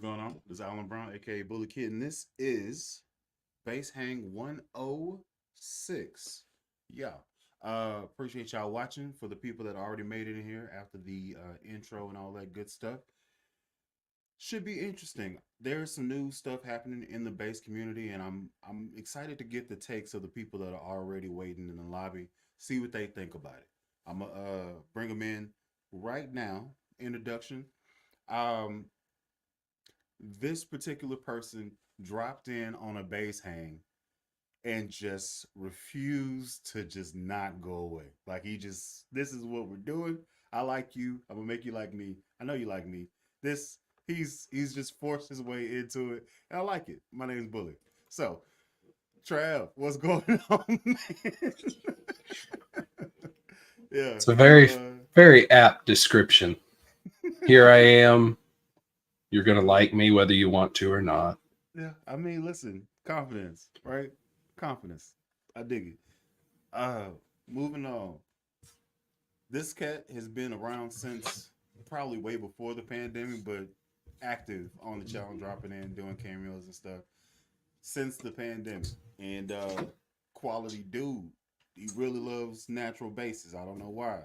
going on? This is Alan Brown, aka Bully Kid, and this is Base Hang 106. Yeah. Appreciate y'all watching. For the people that already made it in here after the intro and all that good stuff. Should be interesting. There's some new stuff happening in the base community, and I'm excited to get the takes of the people that are already waiting in the lobby, see what they think about it. I'm gonna bring them in right now. Introduction. Um, this particular person dropped in on a base hang and just refused to just not go away. Like he just, this is what we're doing. I like you. I'm gonna make you like me. I know you like me. This he's just forced his way into it, and I like it. My name's Bully. So, Trav, what's going on, man? Yeah, It's a very apt description. Here I am. You're gonna like me whether you want to or not. yeah. I mean, listen, confidence, right? Confidence. I dig it. Uh, Moving on. This cat has been around since probably way before the pandemic, but active on the channel, dropping in, doing cameos and stuff since the pandemic. And quality dude. He really loves natural bases. I don't know why.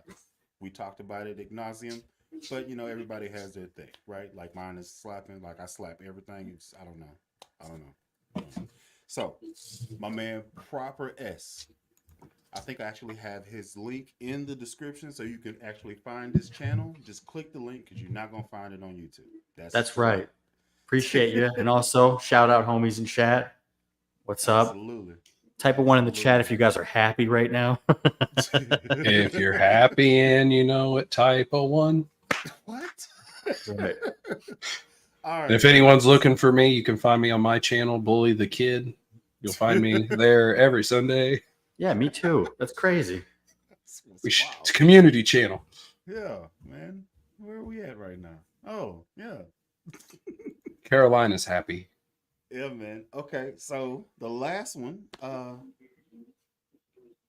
We talked about it ad nauseum, but you know everybody has their thing, right? Like mine is slapping. Like I slap everything. It's I don't know. I don't know. I don't know. So, my man Proper S. I think I actually have his link in the description so you can actually find his channel. Just click the link because you're not going to find it on YouTube. That's right. Appreciate you. And also, shout out homies in chat. What's up? Absolutely. Type of one in the chat if you guys are happy right now. If you're happy and you know it, type a one. What? Right. All right. And if anyone's looking for me, you can find me on my channel, Bully the Kid. You'll find me there every Sunday. Yeah, me too. That's crazy. It's a community channel. Yeah, man. Where are we at right now? Oh, yeah. Carolina's happy. Yeah, man. Okay, so the last one,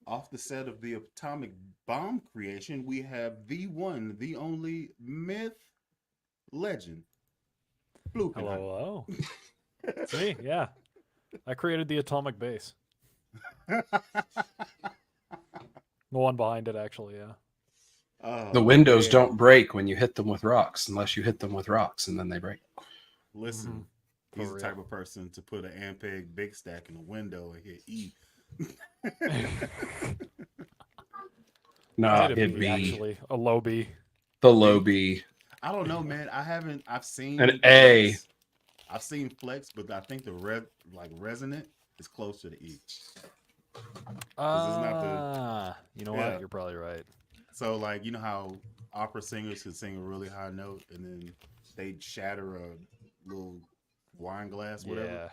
off the set of the atomic bomb creation, we have the one, the only myth legend. Blue. Hello. It's me, yeah. I created the atomic base. The one behind it, actually, yeah. The windows man. don't break when you hit them with rocks unless you hit them with rocks and then they break. Listen, For he's the real. type of person to put an Ampeg big stack in a window and hit E. No, I had a it'd B, be actually a low B. the low B. I don't know, man. I've seen An A. flex. I've seen flex, but I think the resonant is close to the E. You know Yeah. what? You're probably right. So like you know how opera singers could sing a really high note and then they'd shatter a little wine glass, whatever. Yeah.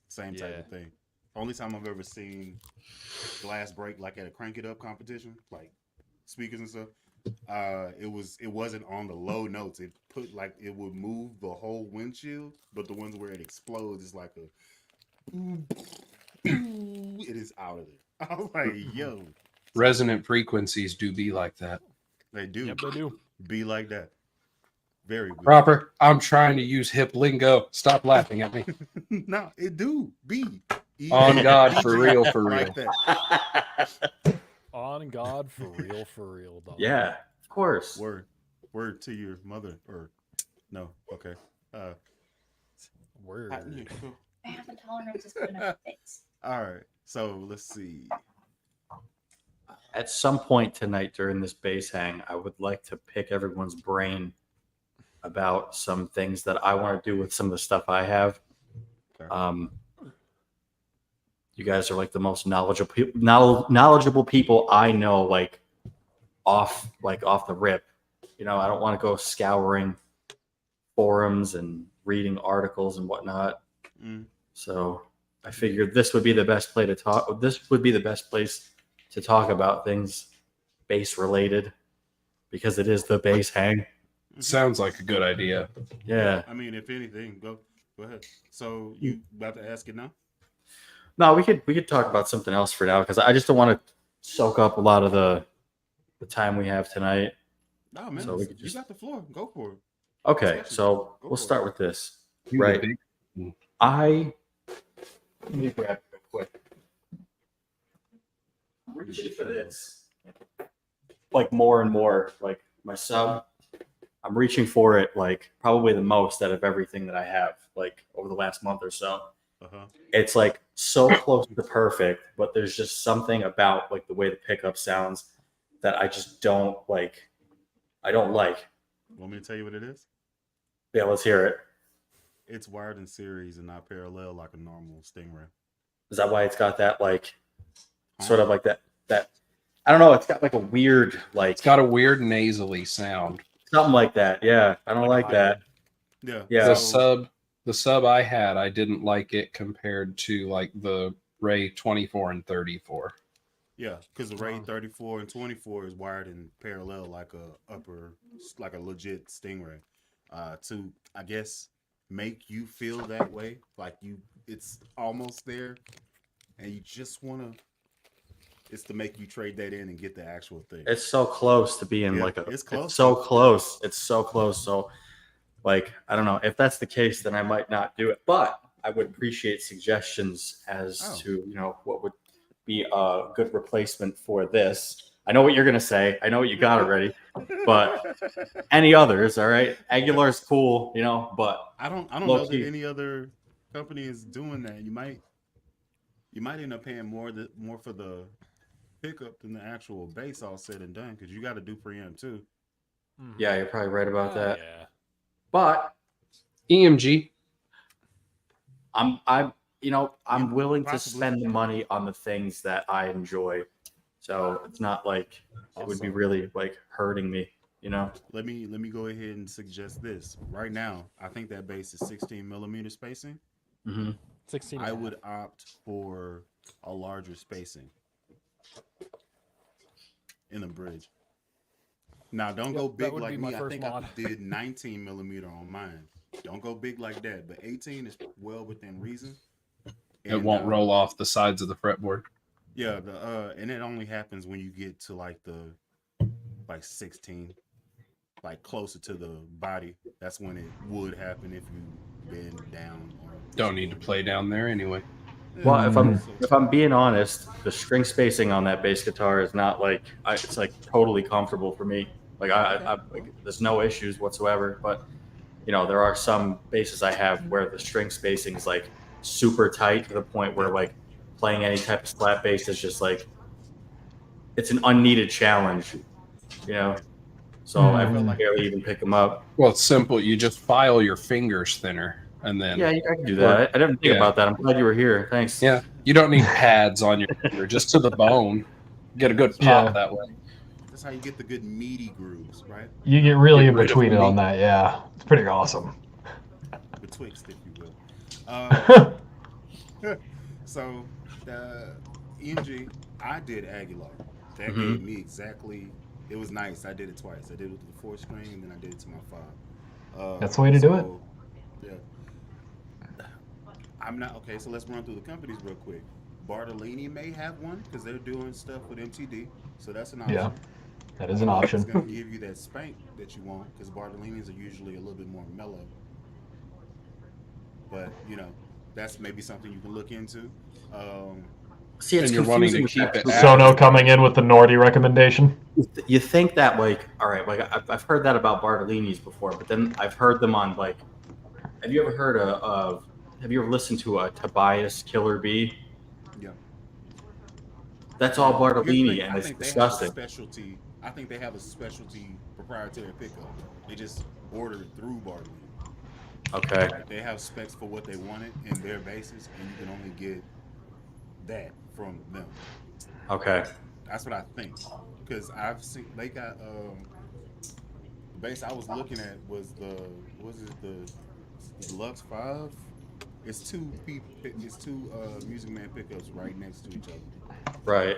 Same type of thing. Only time I've ever seen glass break like at a crank it up competition, like speakers and stuff. It wasn't on the low notes. It put like it would move the whole windshield, but the ones where it explodes is like a it is out of there. I was like, yo. Resonant frequencies do be like that. They do. Yep, they do. Be like that. Very good. Proper. I'm trying to use hip lingo. Stop laughing at me. No, it do. Be. On God, for real, for real. Like that. On God, for real, dog. Yeah, of course. Word to your mother. Or no. Okay. Word. I have a tolerance to spit in my face. All right. So let's see. At some point tonight during this base hang, I would like to pick everyone's brain about some things that I want to do with some of the stuff I have. Okay. You guys are like the most knowledgeable people I know, like off the rip. You know, I don't want to go scouring forums and reading articles and whatnot. So I figured this would be the best place to talk. This would be the best place to talk about things base related because it is the base hang. Sounds like a good idea. Yeah. I mean, if anything, go ahead. So you about to ask it now? No, we could talk about something else for now because I just don't want to soak up a lot of the time we have tonight. No, man. So we you could just- got the floor. Go for it. Okay, so we'll start with this. You Right. the big- Let me grab it real quick. I'm reaching for this. Like more and more, like my sub, I'm reaching for it like probably the most out of everything that I have, like over the last month or so. Uh-huh. It's like so close to perfect, but there's just something about like the way the pickup sounds that I just don't like. I don't like. Want me to tell you what it is? Yeah, let's hear it. It's wired in series and not parallel like a normal Stingray. Is that why it's got that like sort of like that I don't know, it's got like a weird like It's got a weird nasally sound. something like that. Yeah, I don't Like like a that. Yeah. Yeah. The sub I had, I didn't like it compared to like the Ray 24 and 34. Yeah, because the Ray Wow. 34 and 24 is wired in parallel like a legit Stingray. To I guess make you feel that way, like it's almost there, and you just wanna. It's to make you trade that in and get the actual thing. It's so close to being Yeah, like it's close. It's so close. It's so close. So like I don't know. If that's the case, then I might not do it. But I would appreciate suggestions as Oh. to, you know, what would be a good replacement for this. I know what you're gonna say. I know what you got already. But any others, all right? Aguilar's cool, you know, but I don't know low-key. that any other company is doing that. You might end up paying more for the pickup than the actual bass all said and done, because you got to do preamp too. Mhm. yeah, you're probably right about that. Yeah. But EMG. I'm Yeah, willing to possibly. spend the money on the things that I enjoy. So it's not like it would be Also, really like hurting me, you know? let me go ahead and suggest this right now. I think that bass is 16 millimeter spacing. Mm-hmm. 16. I would opt for a larger spacing in the bridge. Now, don't go That big would like be me. my I first think mod. I did 19 millimeter on mine. Don't go big like that, but 18 is well within reason. It won't roll off the sides of the fretboard. Yeah, and it only happens when you get to like 16, like closer to the body. That's when it would happen if you bend down or Don't need to play down there anyway. Well, Yeah, if I'm being honest, the string spacing on that bass guitar is not like it's like totally comfortable for me. Like like, there's no issues whatsoever. But you know, there are some basses I have where the string spacing is like super tight to the point where like playing any type of slap bass is just like it's an unneeded challenge, you know. So I feel like- barely even pick them up. Well, it's simple. You just file your fingers thinner, and then Yeah, I can do that. I didn't think about that. I'm glad you were here. Thanks. yeah, you don't need pads on your finger, just to the bone. Get a good pop Yeah. that way. That's how you get the good meaty grooves, right? You get really Get in rid of between it on meat. that, yeah. It's pretty awesome. Betwixt, if you will. Yeah, So the EMG, I did Aguilar. That Mhm. gave me exactly. It was nice. I did it twice. I did it with the 4-string, and then I did it to my 5. That's the way to do it. Yeah. I'm not okay. So let's run through the companies real quick. Bartolini may have one because they're doing stuff with MTD, so that's an option. that is an It's option. going to give you that spank that you want because Bartolinis are usually a little bit more mellow. But you know, that's maybe something you can look into. See, it's And you're wanting confusing to with keep that it too. at- Sono coming in with the Nordy recommendation. You think that like, all right, like I've heard that about Bartolini's before, but then I've heard them on like, have you ever heard of have you ever listened to a Tobias Killer Bee? Yeah. That's all Here's the Bartolini, thing, and I it's think they have a disgusting. specialty. I think they have a specialty proprietary pickup. They just order it through Bartolini. Okay. Like, they have specs for what they wanted in their bases, and you can only get that from them. Okay. That's what I think. Because I've seen they got the bass I was looking at was the Deluxe 5. It's two Music Man pickups right next to each other. Right.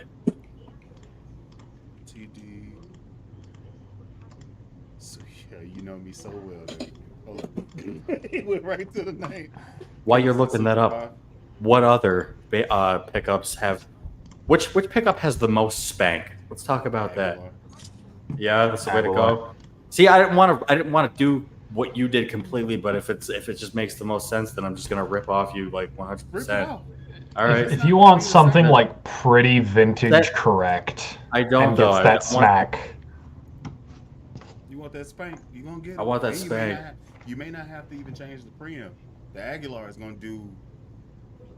TD. So, yeah, you know me so well. Dude. Hold up. He went right to the name. While you're looking that up, 5. what other pickups have? Which pickup has the most spank? Let's talk about that. Aguilar. Yeah, that's the way to Aguilar. go. See, I didn't want to do what you did completely, but if it just makes the most sense, then I'm just gonna rip off you like Rip it 100%. off. All right. If you want something like pretty vintage correct, I don't and though. gets I that want- smack. You want that spank? You gonna get it. I want that And spank. You may not have to even change the preamp. The Aguilar is gonna do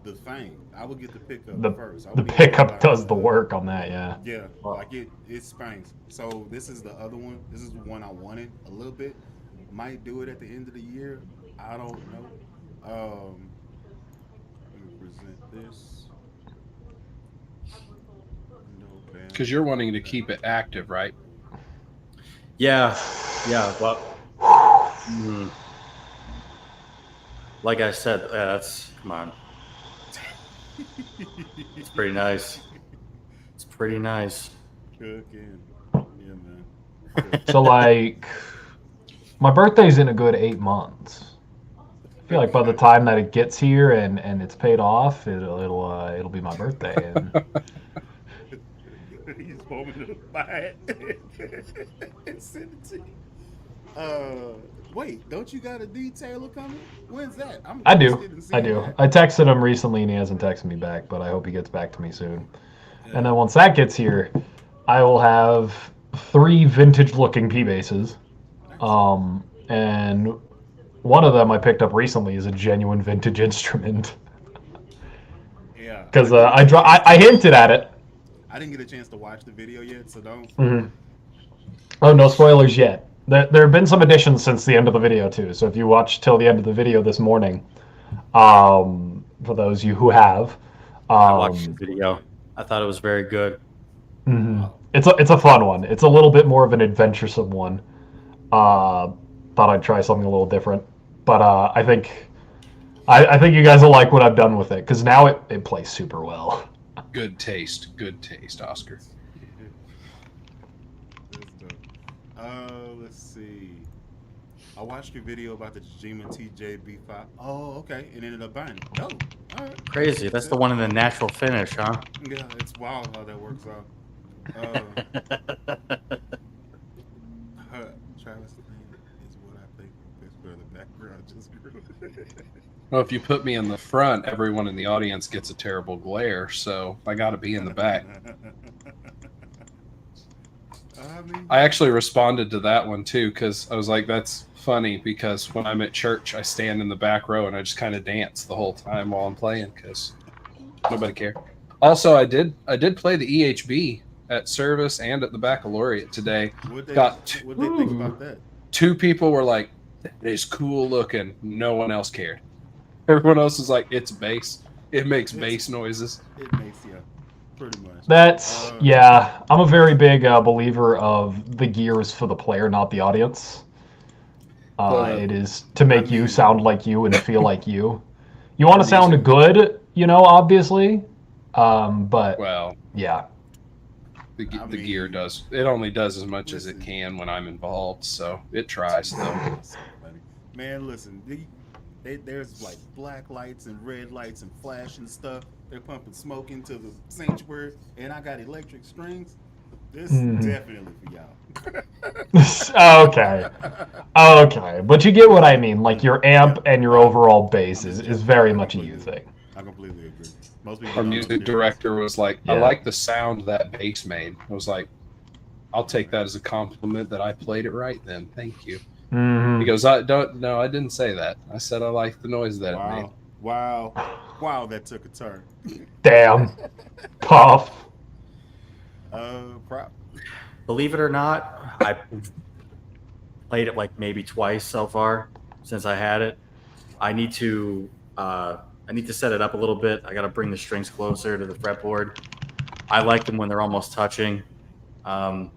the thing. I would get the pickup first. I The wouldn't even worry pickup about does the the- work on that, yeah. Yeah, Well- like it spanks. So this is the other one. This is the one I wanted a little bit. Might do it at the end of the year. I don't know. Let me present this. Because you're wanting to keep it active, right? Yeah. Well, like I said, come on. It's pretty nice. It's pretty nice. Cooking. Yeah, man. So like, my birthday's in a good 8 months. I feel like by the time that it gets here and it's paid off, it'll be my birthday. And He's hoping to buy it and send it to you. Wait, don't you got a detailer coming? When's that? I interested in do. seeing that. I texted him recently and he hasn't texted me back, but I hope he gets back to me soon. Yeah. And then once that gets here, I will have 3 vintage-looking P bases. And one of them I picked up recently is a genuine vintage instrument. Yeah. Because I hinted at it. I didn't get a chance to watch the video yet, so don't. Mm-hmm. Oh, no spoilers yet. There have been some additions since the end of the video too. So if you watch till the end of the video this morning, for those of you who have, I watched the video. I thought it was very good. Mm-hmm. It's a fun one. It's a little bit more of an adventuresome one. Thought I'd try something a little different, but I think you guys will like what I've done with it because now it plays super well. Good taste, Oscar. Let's see. I watched your video about the Jima TJB5. Oh, okay. It ended up buying it. Oh, all right. Crazy. That's the one in the natural finish, huh? Yeah, it's wild how that works out. Travis is what I think is where the background just grew. Well, if you put me in the front, everyone in the audience gets a terrible glare, so I got to be in the back. I actually responded to that one too because I was like, "That's funny." Because when I'm at church, I stand in the back row and I just kind of dance the whole time while I'm playing because nobody cared. Also, I did play the EHB at service and at the baccalaureate today. What they think about that? 2 people were like, "That is cool looking." No one else cared. Everyone else was like, "It's bass. It makes bass noises." It makes pretty much. That's yeah. I'm a very big believer of the gear is for the player, not the audience. It is to make you sound like you and feel like you. You want to sound good, obviously. But well, yeah, the gear does. It only does as much as it can when I'm involved, so it tries though. Man, listen, there's like black lights and red lights and flashing stuff. They're pumping smoke into the sanctuary, and I got electric strings. This is definitely for y'all. okay, but you get what I mean. Like your amp and your overall bass is very much a you thing. I completely agree. Most people Our don't music understand. director was like, "I like the sound that bass made." I was like, "I'll take that as a compliment that I played it right. Then, thank you." Mm-hmm. He goes, "I didn't say that. I said I like the noise that it made." Wow, that took a turn. Damn, tough. Believe it or not, I played it like maybe twice so far since I had it. I need to set it up a little bit. I got to bring the strings closer to the fretboard. I like them when they're almost touching. But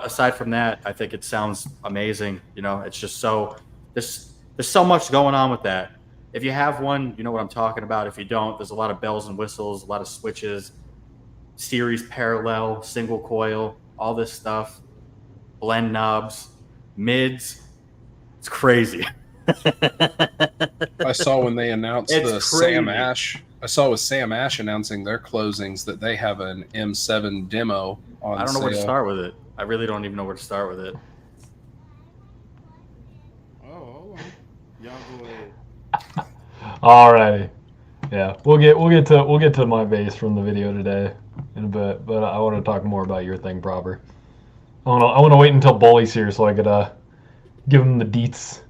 aside from that, I think it sounds amazing. It's just there's so much going on with that. If you have one, you know what I'm talking about. If you don't, there's a lot of bells and whistles, a lot of switches, series parallel, single coil, all this stuff, blend knobs, mids. It's crazy. I saw when they announced It's the crazy. Sam Ash. I saw with Sam Ash announcing their closings that they have an M7 demo on I don't know where to sale. start with it. I really don't even know where to start with it. Y'all go ahead. Alrighty. Yeah, we'll get to my bass from the video today in a bit, but I want to talk more about your thing, Proper. I want to wait until Bully's here so I could give him the deets.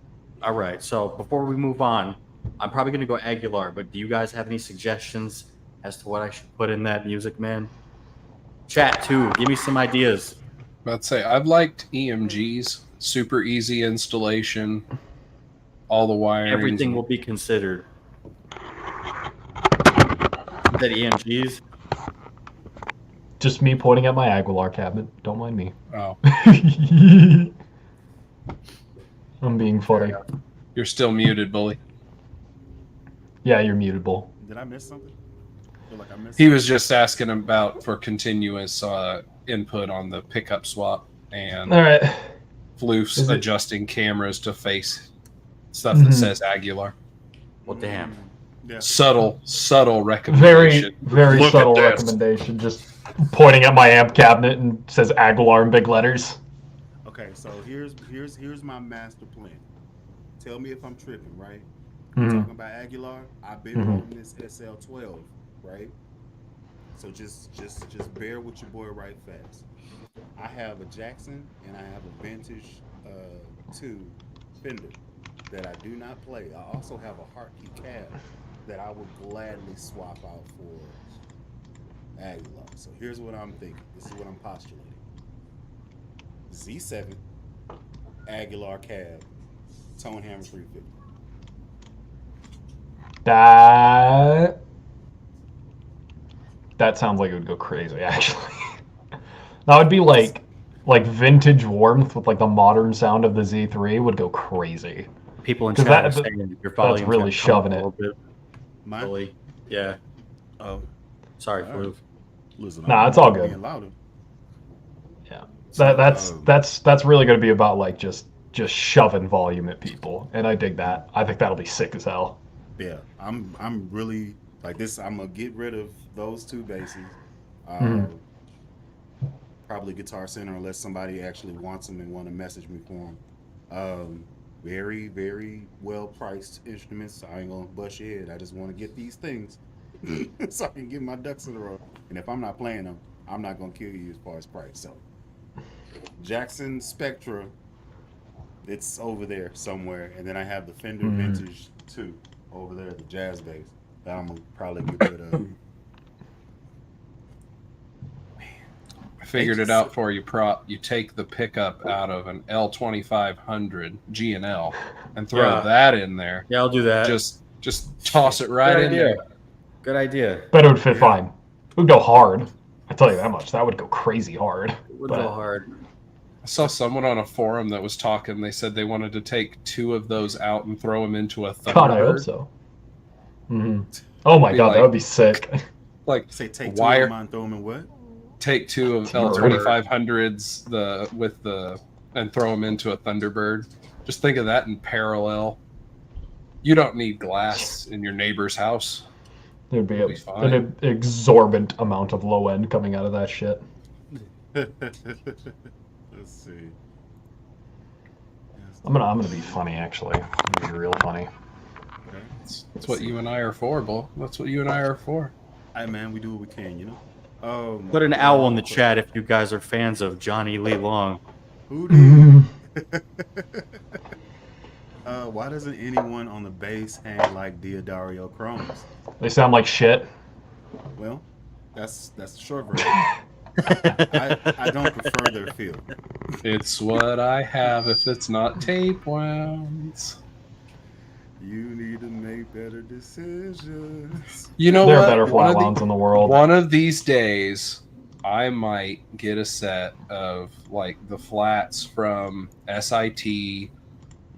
All right. So before we move on, I'm probably gonna go Aguilar. But do you guys have any suggestions as to what I should put in that music, man? Chat too. Give me some ideas. I'd say I've liked EMGs, super easy installation, all the wiring. Everything will be considered. That EMGs. Just me pointing at my Aguilar cabinet. Don't mind me. Oh, I'm being funny. you're still muted, Bully. Yeah, you're muted, Bull. Did I miss something? I feel like I missed He something. was just asking about for continuous input on the pickup swap and All right. Floof's Is it- adjusting cameras to face stuff that Mhm. says Aguilar. Well, damn. Yeah. Subtle Very, recommendation. very Look subtle at this. recommendation. Just pointing at my amp cabinet and says Aguilar in big letters. Okay, so here's my master plan. Tell me if I'm tripping, right? Mhm. Talking about Aguilar, I've been Mhm. holding this SL12, right? So just bear with your boy right fast. I have a Jackson and I have a vintage 2 Fender that I do not play. I also have a Hartke cab that I would gladly swap out for Aguilar. So here's what I'm thinking. This is what I'm postulating. Z7, Aguilar cab, Tone Hammer 350. That sounds like it would go crazy, actually. That would be like vintage warmth with like the modern sound of the Z3 would go crazy. People in 'Cause chat are that- saying your volume really shoving a it. little bit. Mine? Bully. Yeah. Oh, Sorry, All right. Floof. listen. Nah, I'm it's all being good. louder. Yeah. So, That's really going to be about like just shoving volume at people, and I dig that. I think that'll be sick as hell. yeah. I'm really like this. I'm gonna get rid of those 2 basses. Mhm. Probably Guitar Center unless somebody actually wants them and want to message me for them. Very, very well priced instruments. I ain't gonna bust your head. I just want to get these things so I can get my ducks in a row. And if I'm not playing them, I'm not gonna kill you as far as price. So Jackson Spectra, it's over there somewhere. And then I have the Fender Mhm. Vintage 2 over there, the jazz bass that I'm gonna probably get rid of. I figured it out for you, Prop. You take the pickup out of an L2500 G&L and throw Yeah. that in there. Yeah, I'll do that. Just toss it right Good in idea. there. Good idea. Bet it would fit Yeah. fine. It would go hard. I tell you that much. That would go crazy hard. It would But- go hard. I saw someone on a forum that was talking. They said they wanted to take 2 of those out and throw them into a Thunderbird. God, I hope so. Mhm. Oh my Be god, like- that would be sick. Like Say take 2 Wire- of mine, throw them in what? take 2 of Thunderbird. L2500s and throw them into a Thunderbird. Just think of that in parallel. You don't need glass in your neighbor's house. There'd be It'll be fine. an exorbitant amount of low end coming out of that shit. Let's see. I'm gonna be funny actually. I'm gonna be real funny. Okay. That's what you and I are for, Bull. That's what you and I are for. Hey man, we do what we can, you know. Put an owl in the chat if you guys are fans of Johnny Lee Long. Who did? Why doesn't anyone on the bass hang like Diodario Chromes? They sound like shit. Well, that's the short version. I don't prefer their feel. It's what I have if it's not tape wounds. You need to make better decisions. You know There what? are better One flat of lines in the world. One of these days, I might get a set of like the flats from SIT,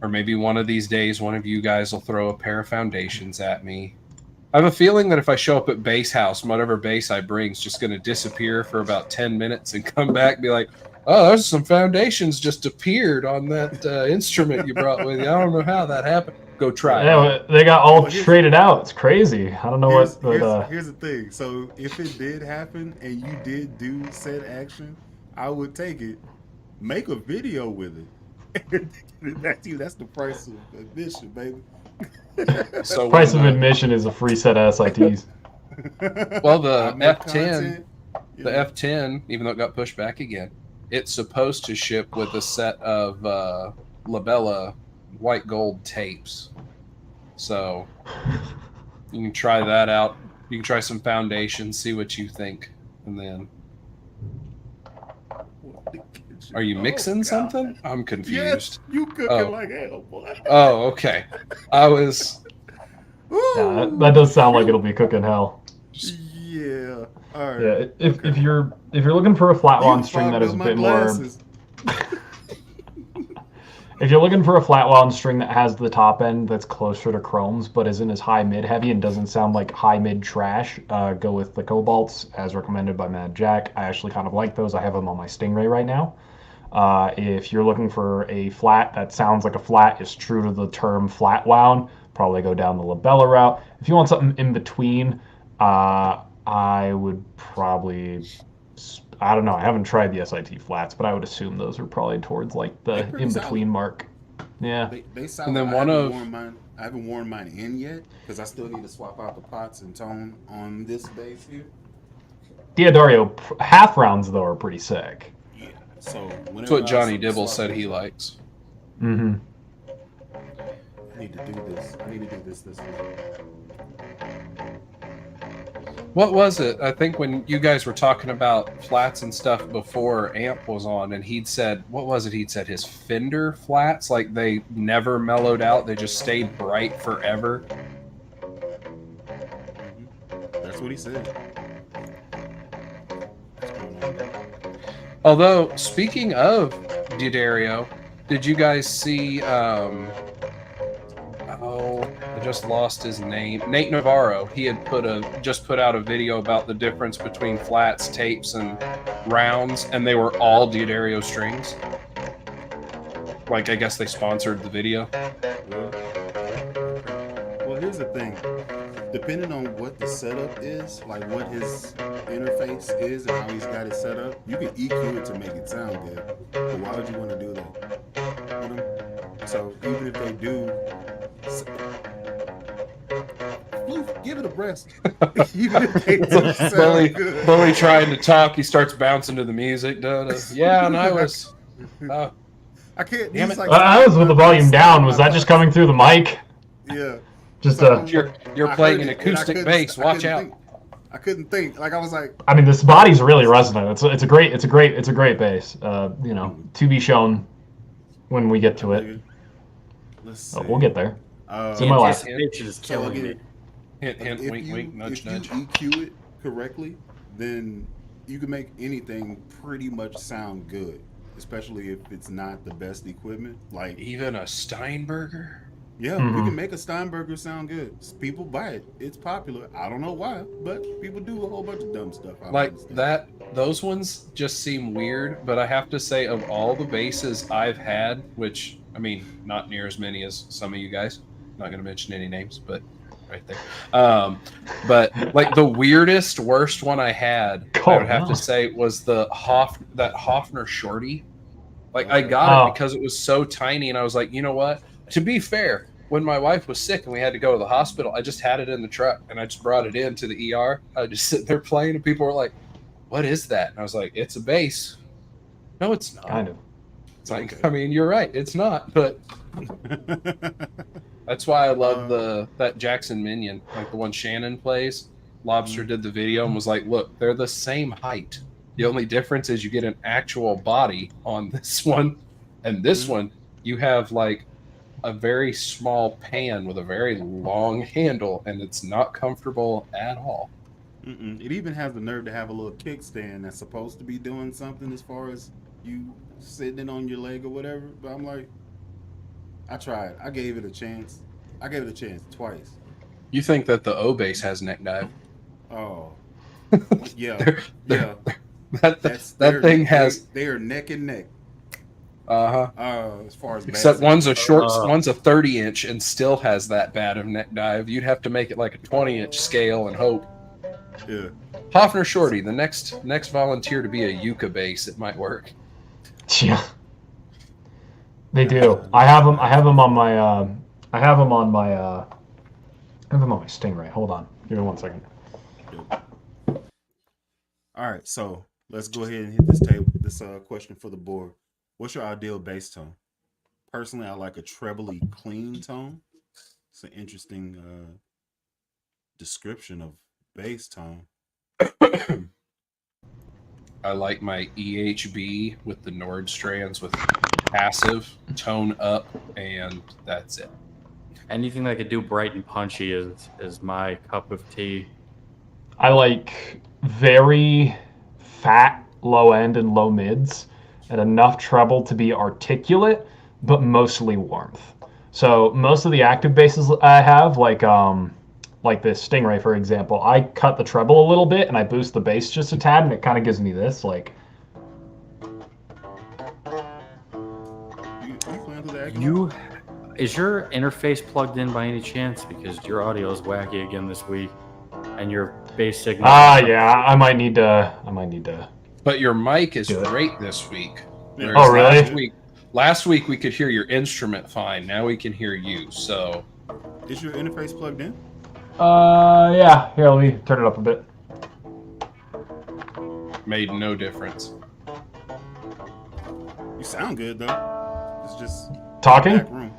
or maybe one of these days, one of you guys will throw a pair of foundations at me. I have a feeling that if I show up at Bass House, whatever bass I bring is just going to disappear for about 10 minutes and come back and be like, oh, there's some foundations just appeared on that instrument you brought with you. I don't know how that happened. Go try it. Yeah, they got all Well, here's- traded out. It's crazy. I don't know Here's the thing. So if it did happen and you did do said action, I would take it, make a video with it, Back to you. That's the price of admission, baby. So Price of when, admission is a free set of SITs. well, the I make F10, content, the yeah. F10, even though it got pushed back again, it's supposed to ship with a set of Labella white gold tapes. So you can try that out. You can try some foundation, see what you think, and then. Are you mixing something? I'm confused. Yes, you cooking Oh. like hell, boy. Oh, okay. I was. Yeah, that does sound like it'll be cooking hell. Yeah. All right. Yeah, if you're looking for a flat You wound string that fogged is up a my bit glasses. more. If you're looking for a flat wound string that has the top end that's closer to chromes but isn't as high mid heavy and doesn't sound like high mid trash, go with the Cobalts as recommended by Mad Jack. I actually kind of like those. I have them on my Stingray right now. If you're looking for a flat that sounds like a flat, is true to the term flat wound, probably go down the Labella route. If you want something in between, I would probably, I don't know, I haven't tried the SIT flats, but I would assume those are probably towards like the They're pretty in-between solid. mark. Yeah. They solid. And then I haven't worn mine in yet because I still need to swap out the pots and tone on this base here. Diodario half rounds though are pretty sick. Yeah. So That's what Johnny Dibble said he likes. Mm-hmm. I need to do this. I need to do this week. What was it? I think when you guys were talking about flats and stuff before Amp was on, and he'd said, what was it? He'd said his Fender flats, like they never mellowed out. They just stayed bright forever. That's what he said. What's going on there? Although, speaking of Diodario, did you guys see, I just lost his name. Nate Navarro. He had just put out a video about the difference between flats, tapes, and rounds, and they were all Diodario strings. Like, I guess they sponsored the video. Well, here's the thing. Depending on what the setup is, like what his interface is and how he's got it set up, you can EQ it to make it sound good. But why would you want to do that? You know? So even if they do, give it a rest. Even if they do sound good. Billy trying to talk, he starts bouncing to the music. Yeah, and I was. I can't. Damn he's it. like, I was with the volume down. Was that just coming through the mic? Yeah. Just You're I playing heard an it, and I acoustic couldn't- bass. I Watch couldn't out. think. I couldn't think. Like I was like, I mean, this body's really resonant. It's a great bass. You know, to be shown when we get to it. let's see. We'll get there. Uh, So my last- Anticipation is so killing me. again, Hint, hint, if wink, you, wink, nudge, if you nudge. EQ it correctly, then you can make anything pretty much sound good, especially if it's not the best equipment. Like, Even a Steinberger? yeah, Mhm. you can make a Steinberger sound good. People buy it. It's popular. I don't know why, but people do a whole bunch of dumb stuff. I don't Like understand. those ones just seem weird, but I have to say, of all the basses I've had, which, I mean, not near as many as some of you guys, not going to mention any names, but right there. But like the weirdest, worst one I had, I would have to say, was that Hofner Shorty. Like, I got it because it was so tiny, and I was like, you know what? To be fair, when my wife was sick and we had to go to the hospital, I just had it in the truck, and I just brought it into the ER. I just sit there playing, and people were like, what is that? And I was like, it's a bass. No, it's not. Kind of. It's like, Okay. I mean, you're right. It's not, but that's why I love that Jackson Minion, like the one Shannon plays. Lobster did the video and was like, look, they're the same height. The only difference is you get an actual body on this one, and this one, you have like a very small pan with a very long handle, and it's not comfortable at all. It even has the nerve to have a little kickstand that's supposed to be doing something as far as you sitting on your leg or whatever. But I'm like, I tried. I gave it a chance. I gave it a chance twice. You think that the O bass has neck dive? Oh, yeah, They're- yeah. That thing has. They are neck and neck. As far as Except bass. one's a short, one's a 30-inch, and still has that bad of neck dive. You'd have to make it like a 20-inch scale and hope. Yeah. Hofner Shorty, the next volunteer to be a Yucca bass, it might work. Yeah. They do. I have them. I have them on my. I have them on my. I have them on my Stingray. Hold on. Give me 1 second. All right, so let's go ahead and hit this table. This question for the board. What's your ideal bass tone? Personally, I like a trebly clean tone. It's an interesting description of bass tone. I like my EHB with the Nord strands with passive, tone up, and that's it. Anything that could do bright and punchy is my cup of tea. I like very fat low end and low mids, and enough treble to be articulate, but mostly warmth. So most of the active basses I have, like this Stingray, for example, I cut the treble a little bit and I boost the bass just a tad, and it kind of gives me this like. Is your interface plugged in by any chance? Because your audio is wacky again this week, and your bass signal. Yeah, I might need to. But your mic is Do it. great this week. Yeah. Oh, really? Last week we could hear your instrument fine. Now we can hear you. So Is your interface plugged in? Yeah. Here, let me turn it up a bit. made no difference. You sound good though. It's just Talking? back room.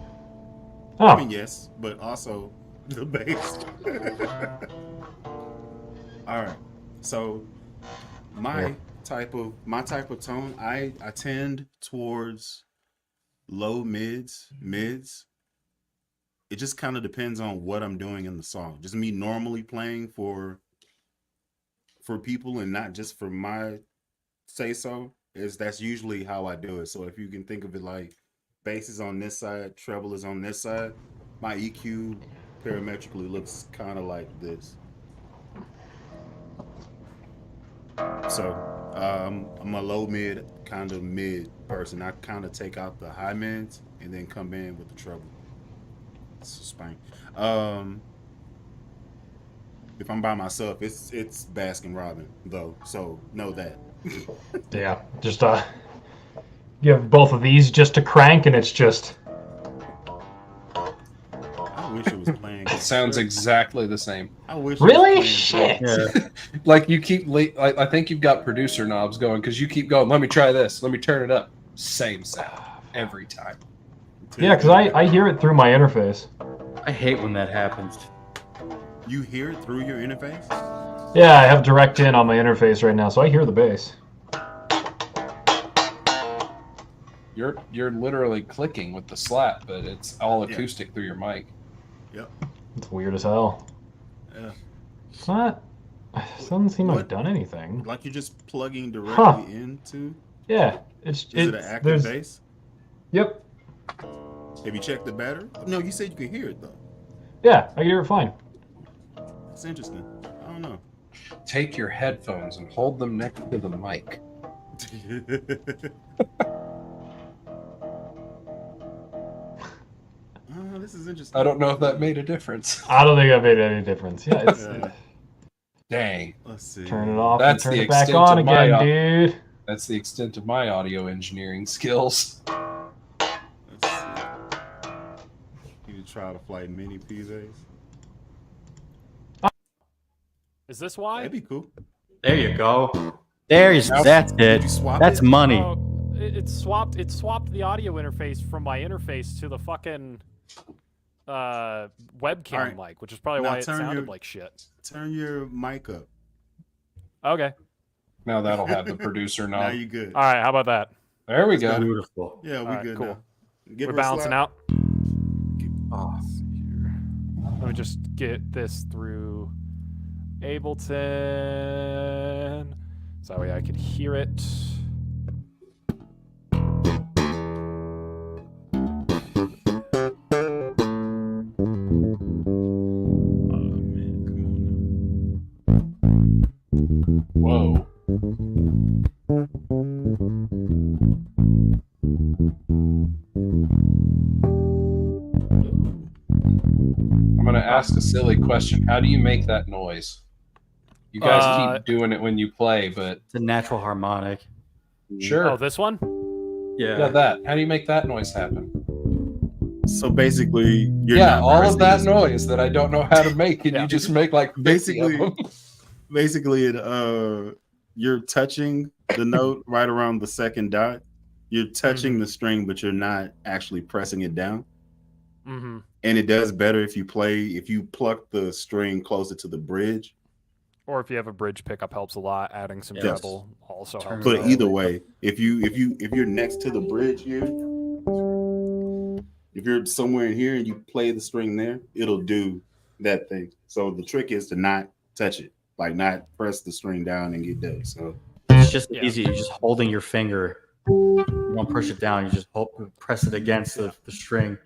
Oh. I mean, yes, but also the bass. All right. So my type of tone, I tend towards low mids. It just kind of depends on what I'm doing in the song. Just me normally playing for people and not just for my say so, that's usually how I do it. So if you can think of it like bass is on this side, treble is on this side, my EQ parametrically looks kind of like this. So I'm a low mid, kind of mid person. I kind of take out the high mids and then come in with the treble. It's spank. If I'm by myself, it's Baskin Robin though, so know that. Yeah, just give both of these just a crank, and it's just. I wish it was playing. It sounds exactly the same. I wish. Really? It was Shit. Yeah. Like you keep, I think you've got producer knobs going because you keep going. Let me try this. Let me turn it up. Same sound every time. Yeah, because I hear it through my interface. I hate when that happens. You hear it through your interface? Yeah, I have direct in on my interface right now, so I hear the bass. You're literally clicking with the slap, but it's all Yeah. acoustic through your mic. Yep. It's weird as hell. Yeah. It's not. It doesn't seem like What? I've done anything. Like you're just plugging directly into. Yeah, it's. Is it an active there's- bass? Yep. Have you checked the battery? No, you said you could hear it though. Yeah, I can hear it fine. It's interesting. I don't know. Take your headphones and hold them next to the mic. This is interesting. I don't know if that made a difference. I don't think I made any difference. Yeah, it's. Yeah. Dang. Let's see. Turn it off That's and turn the it back extent on of my again, dude. That's the extent of my audio engineering skills. Let's see. You try to flight mini PJs. Is this why? That'd be cool. There you go. There's that's Did you it. swap That's it? money. Oh, it swapped the audio interface from my interface to the fucking webcam Alright. mic, which is probably Now why it turn sounded your- like shit. Turn your mic up. Okay. Now that'll have the producer Now knob. you good. All right. How about that? There we go. Beautiful. Yeah, we Alright, good cool. now. Give We're her a balancing slap. out. Oh, Let me just get this through Ableton, so that way I could hear it. Oh man, come on Whoa. I'm gonna ask a silly question. How do you make that noise? You guys keep doing it when you play, but it's a natural harmonic. sure. Oh, this one? Yeah, that. How do you make that noise happen? So basically, you're Yeah, not all of pressing that this- noise that I don't know how to make, and Yeah. you just make like 50 Basically, of them. basically, you're touching the note right around the second dot. You're touching the string, but you're not actually pressing it down. Mm-hmm. And it does better if you pluck the string closer to the bridge. Or if you have a bridge pickup, helps a lot. Adding some Yes. treble also Turn helps. it But all out. the either way way, if you're next to the bridge here, if you're somewhere in here and you play the string there, it'll do that thing. So the trick is to not touch it, like not press the string down and get done. So It's just Yeah. easy. You're just holding your finger. You don't push it down. You just press it against the string.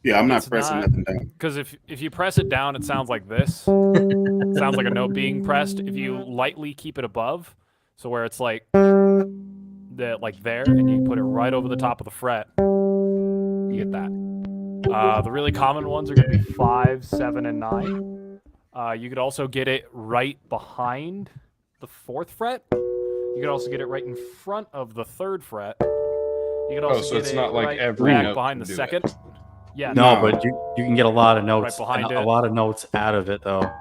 yeah, I'm not It's pressing not- nothing down. Because if you press it down, it sounds like this. Sounds like a note being pressed. If you lightly keep it above, so where it's like there, and you put it right over the top of the fret, you get that. The really common ones are going to be 5, 7, and 9. You could also get it right behind the 4th fret. You could also get it right in front of the 3rd fret. You could also so get it's it not like right every back note behind can the do it. 2nd. Yeah, No, No. but you can get a lot of notes, behind and a it. lot of notes out of it though.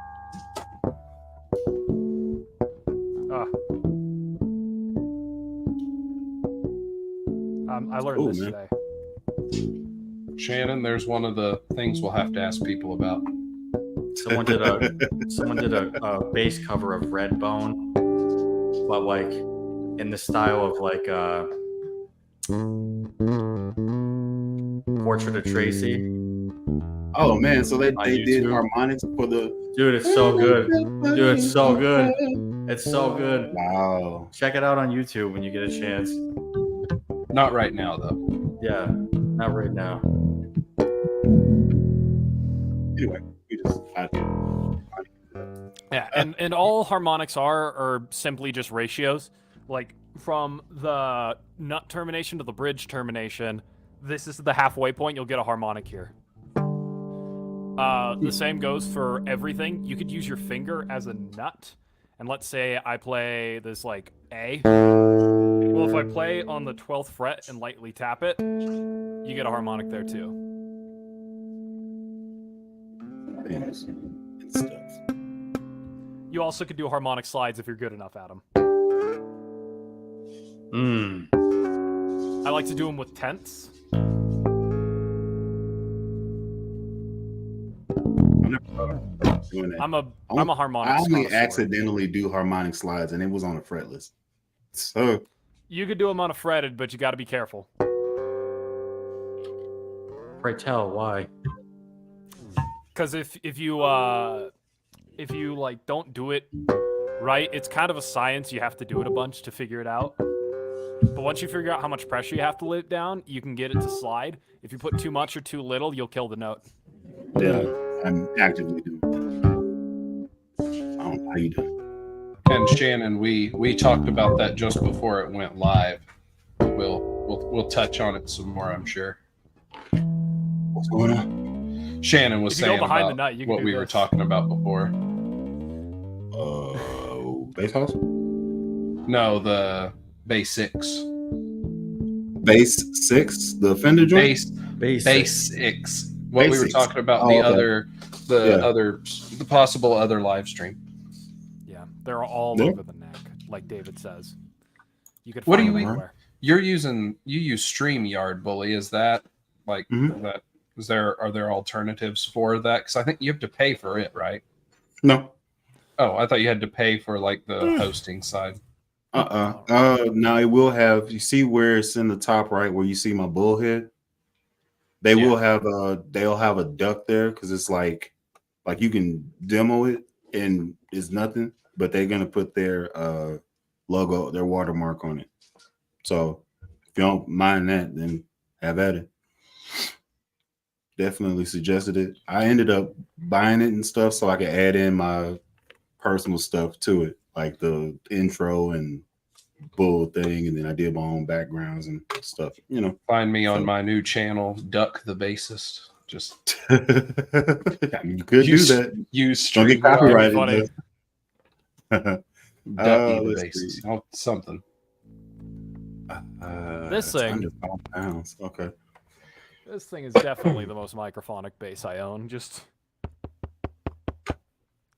I learned Ooh, this man. today. Shannon, there's one of the things we'll have to ask people about. Someone did a bass cover of Redbone, but like in the style of like Portrait of Tracy. Oh man, so they On did YouTube. harmonics for the. Dude, it's so good. Dude, it's so good. It's so good. Wow. Check it out on YouTube when you get a chance. Not right now, though. Yeah, not right now. Anyway, we just Yeah, and all harmonics are simply just ratios. Like from the nut termination to the bridge termination, this is the halfway point. You'll get a harmonic here. The same goes for everything. You could use your finger as a nut, and let's say I play this like A. Well, if I play on the 12th fret and lightly tap it, you get a harmonic there too. things and stuff. You also could do harmonic slides if you're good enough at them. I like to do them with tenths. I never thought of doing that. I'm a harmonic. I only connoisseur. accidentally do harmonic slides, and it was on a fretless. So You could do them on a fretted, but you got to be careful. Pray tell, why? Because if you like don't do it right, it's kind of a science. You have to do it a bunch to figure it out. But once you figure out how much pressure you have to lay down, you can get it to slide. If you put too much or too little, you'll kill the note. yeah, I'm actively doing it. I don't know how you do it. And Shannon, we talked about that just before it went live. We'll touch on it some more, I'm sure. What's going on? Shannon was If you go saying behind about the nut, you can what do we were this. talking about before. Bass house? No, the bass 6. Bass 6, the Fender joint? Bass 6. What we were Basics. talking about, Oh, the okay. the possible other live stream. Yeah, they're all Yeah. over the neck, like David says. You could What find do them you- anywhere. You use StreamYard, Bully. Is that like Mhm. that? Are there alternatives for that? Because I think you have to pay for it, right? No. Oh, I thought you had to pay for like the hosting side. No, it will have. You see where it's in the top right, where you see my bullhead. They Yeah. will have they'll have a duct there because it's like you can demo it and it's nothing, but they're gonna put their logo, their watermark on it. So if you don't mind that, then have at it. Definitely suggested it. I ended up buying it and stuff so I could add in my personal stuff to it, like the intro and bull thing, and then I did my own backgrounds and stuff. You know, Find me on So- my new channel, Duck the Bassist. Just I mean, you could do that. Use Don't get StreamYard. copyrighted. Funny. though. Ducky the let's Bassist. see. Oh, something. This it's thing- under 5 pounds. Okay. This thing is definitely the most microphonic bass I own. Just, can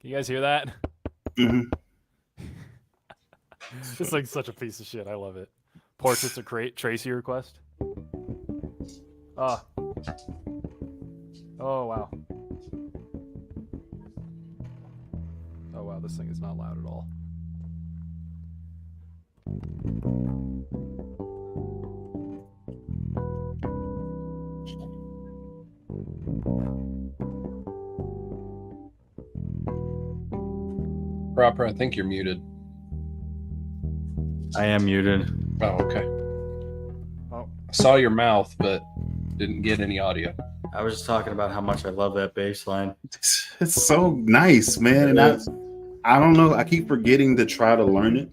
you guys hear that? hmm This thing's such a piece of shit. I love it. Portraits of Tracy request. Ah. Oh wow. Oh wow, this thing is not loud at all. Proper, I think you're muted. I am muted. Oh, okay. Oh. I saw your mouth, but didn't get any audio. I was just talking about how much I love that bass line. It's so nice, man. And I don't know. I keep forgetting to try to learn it.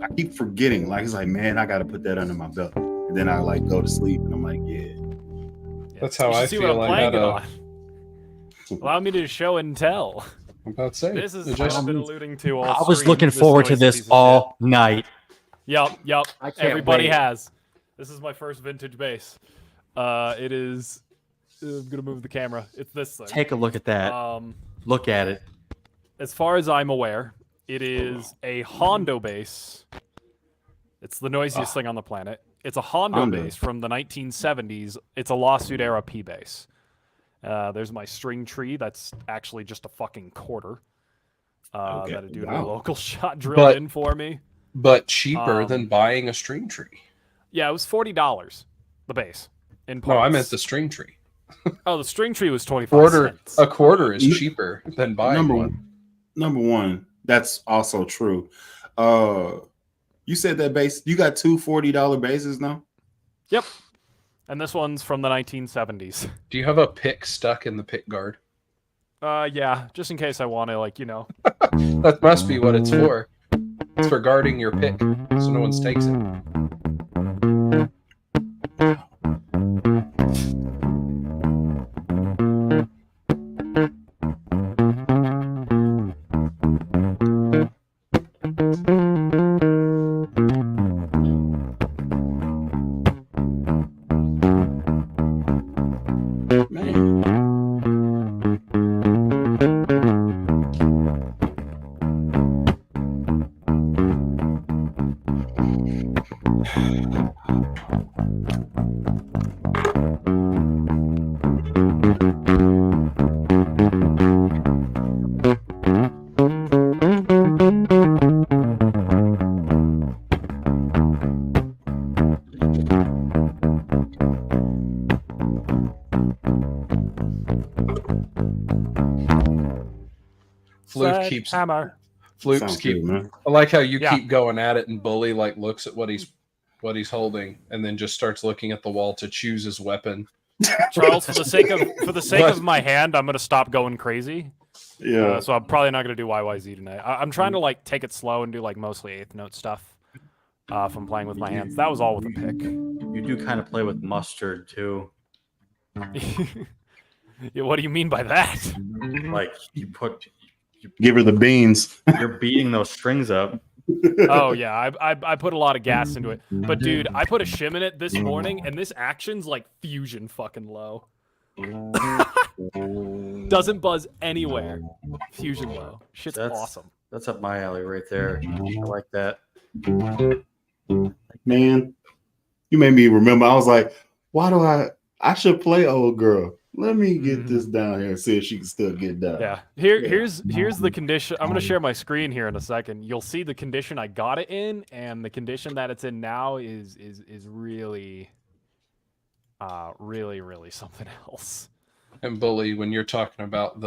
I keep forgetting. Like, it's like, man, I got to put that under my belt. And then I like go to sleep and I'm like, yeah. That's how You should I see feel. what I'm I playing got it on. Allow me to show and tell. I'm about to say. This is it what just- I've been alluding to all I was stream, looking this forward to noisy this piece of all night. shit. Yup. I can't Everybody wait. has. This is my first vintage bass. It is. I'm gonna move the camera. It's this thing. Take a look at that. Look at it. As far as I'm aware, it is a Hondo bass. It's the noisiest thing on the planet. It's a Hondo Hondo. bass from the 1970s. It's a lawsuit era P bass. There's my string tree. That's actually just a fucking quarter. Okay, That a dude at wow. a local shop drilled But- in for me. But cheaper Um, than buying a string tree. Yeah, it was $40. The bass. In No, I parts. meant the string tree. Oh, the string tree was 25 cents. A quarter is N- cheaper than buying Number one. Number one, that's also true. You said that bass, you got two $40 basses now? Yep. And this one's from the 1970s. Do you have a pick stuck in the pick guard? Yeah, just in case I want to, That must be what it's for. It's for guarding your pick, so no one takes it. Man. Fluke keeps hammer. Flukes Sounds keep. good, man. I like how you Yeah. keep going at it, and Bully like looks at what he's holding, and then just starts looking at the wall to choose his weapon. Charles, for the sake What? of my hand, I'm gonna stop going crazy. Yeah. So I'm probably not gonna do YYZ tonight. I'm trying to take it slow and do mostly eighth note stuff. If I'm playing with my hands, that was all with a pick. You do kind of play with mustard too. Yeah, what do you mean by that? Like Give her the beans. you're beating those strings up. Oh yeah, I put a lot of gas into it. But dude, I put a shim in it this morning, and this action's like fusion fucking low. Doesn't buzz anywhere. Fusion low. Shit's That's- awesome. That's up my alley right there. I like that. Man, you made me remember. I was like, why do I should play old girl. Let me get this down here and see if she can still get down. Yeah. Here's the condition. I'm gonna share my screen here in a second. You'll see the condition I got it in, and the condition that it's in now is really really something else. And Bully, when you're talking about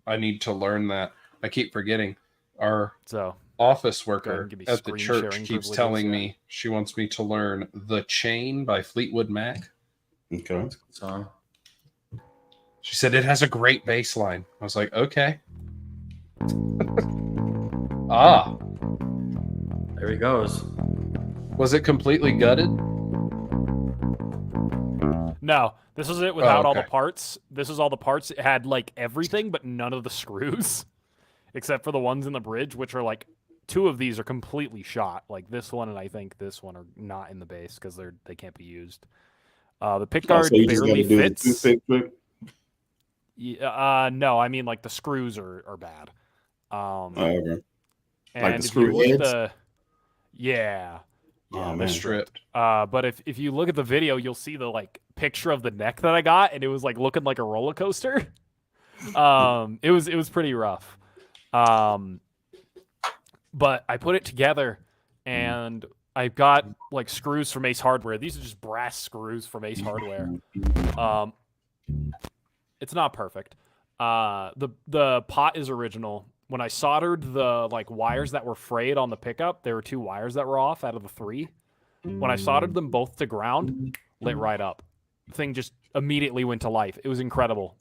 I need to learn that, I keep forgetting. Our So office Go ahead worker and give me at the screen church sharing keeps privileges, telling yeah. me she wants me to learn The Chain by Fleetwood Mac. Okay. Song. She said it has a great bass line. I was like, okay. Ah, There he goes. was it completely gutted? no, this is it without all the okay. parts. This is all the parts. It had everything, but none of the screws, except for the ones in the bridge, which are two of these are completely shot. Like this one and I think this one are not in the base because they can't be used. The pick guard so you just barely gotta do the fits. toothpick trick? No, I mean like the screws are bad. Oh, okay. And Like the if screw you look heads? at the yeah, Oh, they're man. stripped. But if you look at the video, you'll see the like picture of the neck that I got, and it was like looking like a roller coaster. It was pretty rough. But I put it together, and I've got like screws from Ace Hardware. These are just brass screws from Ace Hardware. It's not perfect. The pot is original. When I soldered the like wires that were frayed on the pickup, there were 2 wires that were off out of the 3. When I soldered them both to ground, lit right up. Thing just immediately went to life. It was incredible.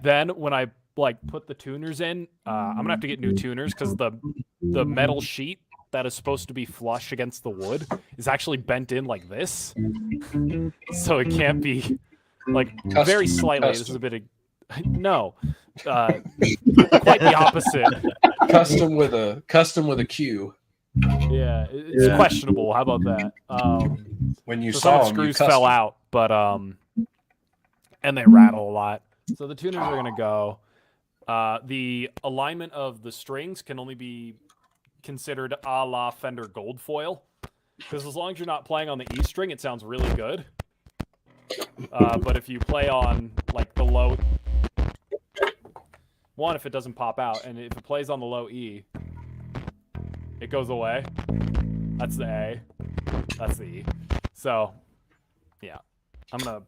Then when I like put the tuners in, I'm gonna have to get new tuners because the metal sheet that is supposed to be flush against the wood is actually bent in like this, so it can't be like very slightly. This is a bit of no, quite the opposite. Custom with a Q. Yeah, it's questionable. How about that? When you So saw some them, you screws fell out, but and they rattle a lot. So the tuners are gonna go. The alignment of the strings can only be considered a la Fender Gold Foil, because as long as you're not playing on the E string, it sounds really good. But if you play on like the low one, if it doesn't pop out, and if it plays on the low E, it goes away. That's the A. That's the E. So, yeah, I'm gonna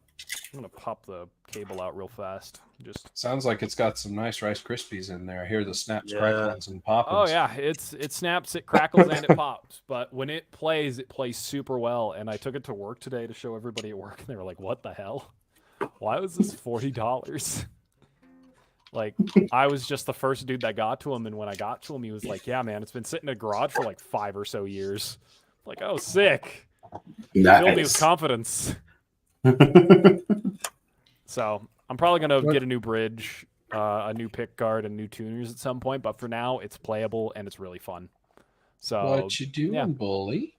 pop the cable out real fast. Just sounds like it's got some nice Rice Krispies in there. I hear the snaps, Yeah. cracklings, and poppings. oh yeah, it snaps, it crackles, and it pops. But when it plays super well. And I took it to work today to show everybody at work, and they were like, "What the hell? Why was this $40?" Like, I was just the first dude that got to him, and when I got to him, he was like, "Yeah, man, it's been sitting in a garage for like 5 or so years." Like, oh, sick. Filled me with confidence. So I'm probably gonna get a new bridge, a new pick guard, and new tuners at some point. But for now, it's playable and it's really fun. So What you doing, Bully?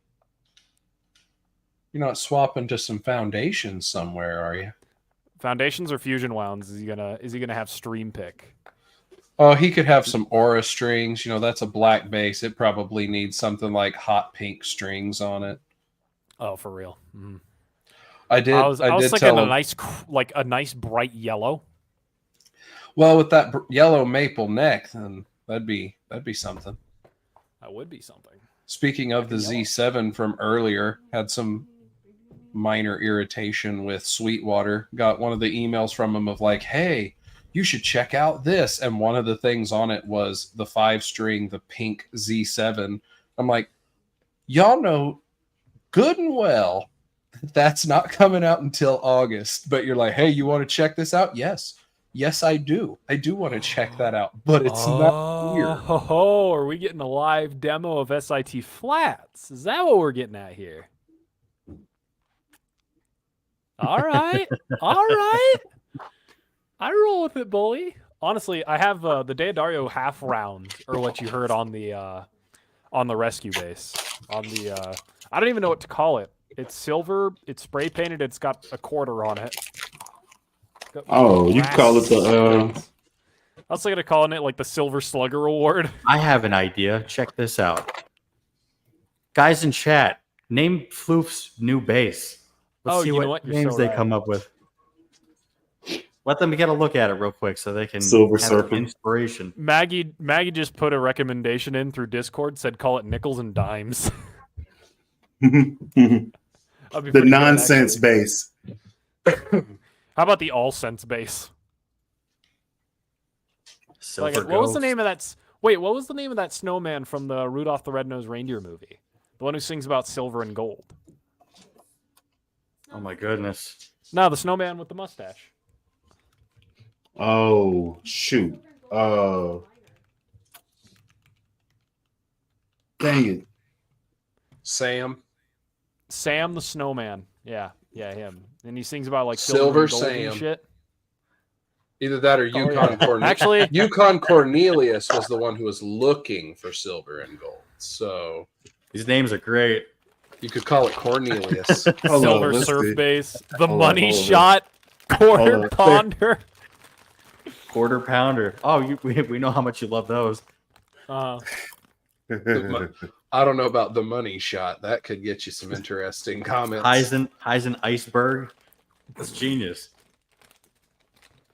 You're not swapping to some foundations somewhere, are you? Foundations or fusion wounds? Is he gonna have stream pick? Oh, he could have some aura strings. You know, that's a black base. It probably needs something like hot pink strings on it. Oh, for real. Mm. I did. I was did thinking tell a him, nice bright yellow. Well, with that yellow maple neck, then that'd be something. That would be something. Speaking of the Z7 from earlier, had some minor irritation with Sweetwater. Got one of the emails from him of like, "Hey, you should check out this." And one of the things on it was the 5-string, the pink Z7. I'm like, y'all know good and well that's not coming out until August. But you're like, "Hey, you want to check this out?" Yes, I do. I do want to check that out, but it's not here. Oh, are we getting a live demo of SIT Flats? Is that what we're getting at here? All right. I roll with it, Bully. Honestly, I have the Deodario half round, or what you heard on the rescue base. On the I don't even know what to call it. It's silver. It's spray painted. It's got a quarter on it. Oh, you call it the I was thinking of calling it like the Silver Slugger Award. I have an idea. Check this out. Guys in chat, name Floof's new base. Let's see what names they come up with. Let them get a look at it real quick so they can Silver have Serpent. inspiration. Maggie just put a recommendation in through Discord, said call it nickels and dimes. the nonsense base. How about the all sense base? Silver What was the name of that? Wait, what was the name of that snowman from the Rudolph the Red-Nosed Reindeer movie? The one who sings about silver and gold. Oh my goodness. No, the snowman with the mustache. Oh, shoot. Dang it. Sam the snowman. Yeah, him. And he sings about like Silver silver and gold and Sam. shit. Either that or Oh, Yukon yeah. Cornelius. Actually, Yukon Cornelius was the one who was looking for silver and gold. So These names are great. you could call it Cornelius. Hold on, Silver let's Surf see. Base, the Hold on, Money hold on. Shot, Quarter on. Pounder. Quarter pounder. Oh, we know how much you love those. Uh, I don't know about the money shot. That could get you some interesting comments. Heisen Iceberg. That's genius.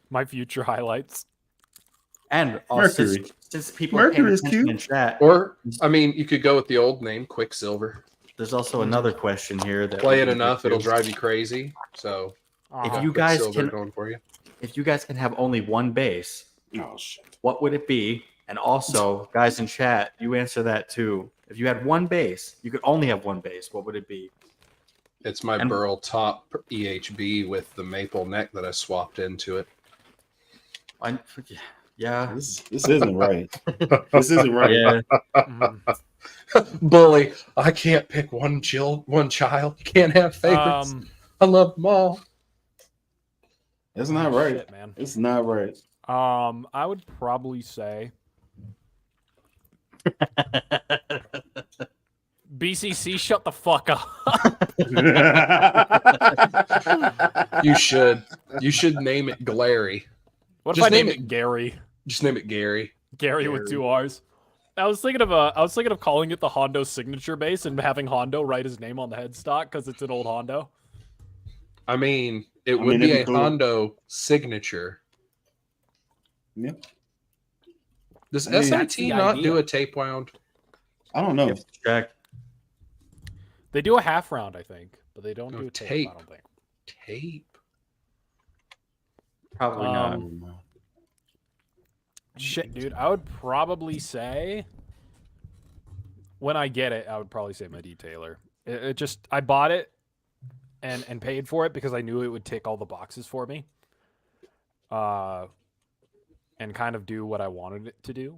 my future highlights. And Mercury. since people are paying Mercury is attention cute. in chat, Or, I mean, you could go with the old name, Quicksilver. there's also another question here that Play we it can get enough, to. it'll drive you crazy. So, Uh-huh. you guys Quicksilver can- going for you. If you guys can have only one base, Oh shit. what would it be? And also, guys in chat, you answer that too. If you had one base, you could only have one base. What would it be? It's my And- Burl Top EHB with the maple neck that I swapped into it. Yeah. This isn't right. This isn't right. Yeah. Mhm. Bully, I can't pick one child. You can't have favorites. I love them all. That's not right. Shit, man. It's not right. I would probably say BCC. Shut the fuck up. You should. You should name it Glary. What Just if I name named it Gary? Just name it Gary. Gary with 2 R's. I was thinking of calling it the Hondo signature base and having Hondo write his name on the headstock because it's an old Hondo. I mean, it I would mean, be it'd a be cool. Hondo signature. Yeah. Does I mean, that's SIT the not idea. do a tape wound? I don't know. Check. They do a half round, I think, but they don't No, do a tape. tape. I don't think. Tape. Probably not. Shit, dude. I would probably say when I get it, I would probably say my detailer. It just I bought it and paid for it because I knew it would tick all the boxes for me. And kind of do what I wanted it to do,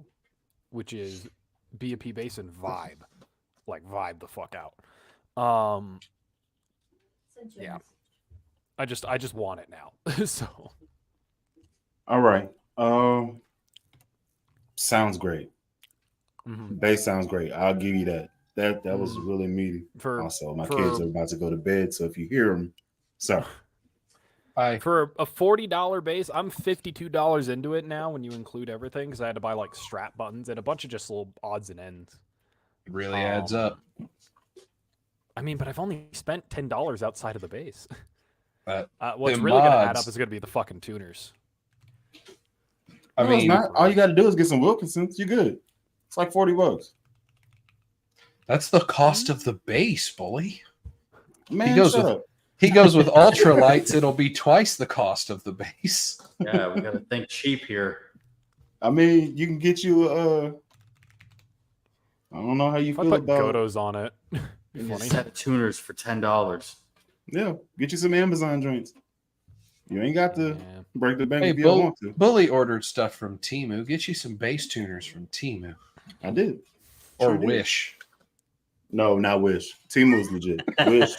which is be a P base and vibe. Like vibe the fuck out. Yeah. I just want it now. So All right. Sounds great. mhm. Bass sounds great. I'll give you that. That was really meaty. for Also, my for- kids are about to go to bed, so if you hear them, sorry. For a $40 base, I'm $52 into it now when you include everything because I had to buy like strap buttons and a bunch of just little odds and ends. It really adds up. I mean, but I've only spent $10 outside of the base. But What's them really going to add mods- up is going to be the fucking tuners. I No, it's mean, not. All you got to do is get some Wilkinsons. You're good. It's like $40. that's the cost of the base, Bully. Man, goes shut with- up. He goes with ultralights, it'll be twice the cost of the base. Yeah, we got to think cheap here. I mean, you can get you I don't know how you If I feel put about Godos on it, be You funny. set of tuners for $10. Yeah, get you some Amazon joints. You ain't got to Yeah. break the bank Hey, if you don't want to. Bully ordered stuff from Temu. Get you some base tuners from Temu. I did. Or Sure did. Wish. No, not Wish. Temu's legit. Wish,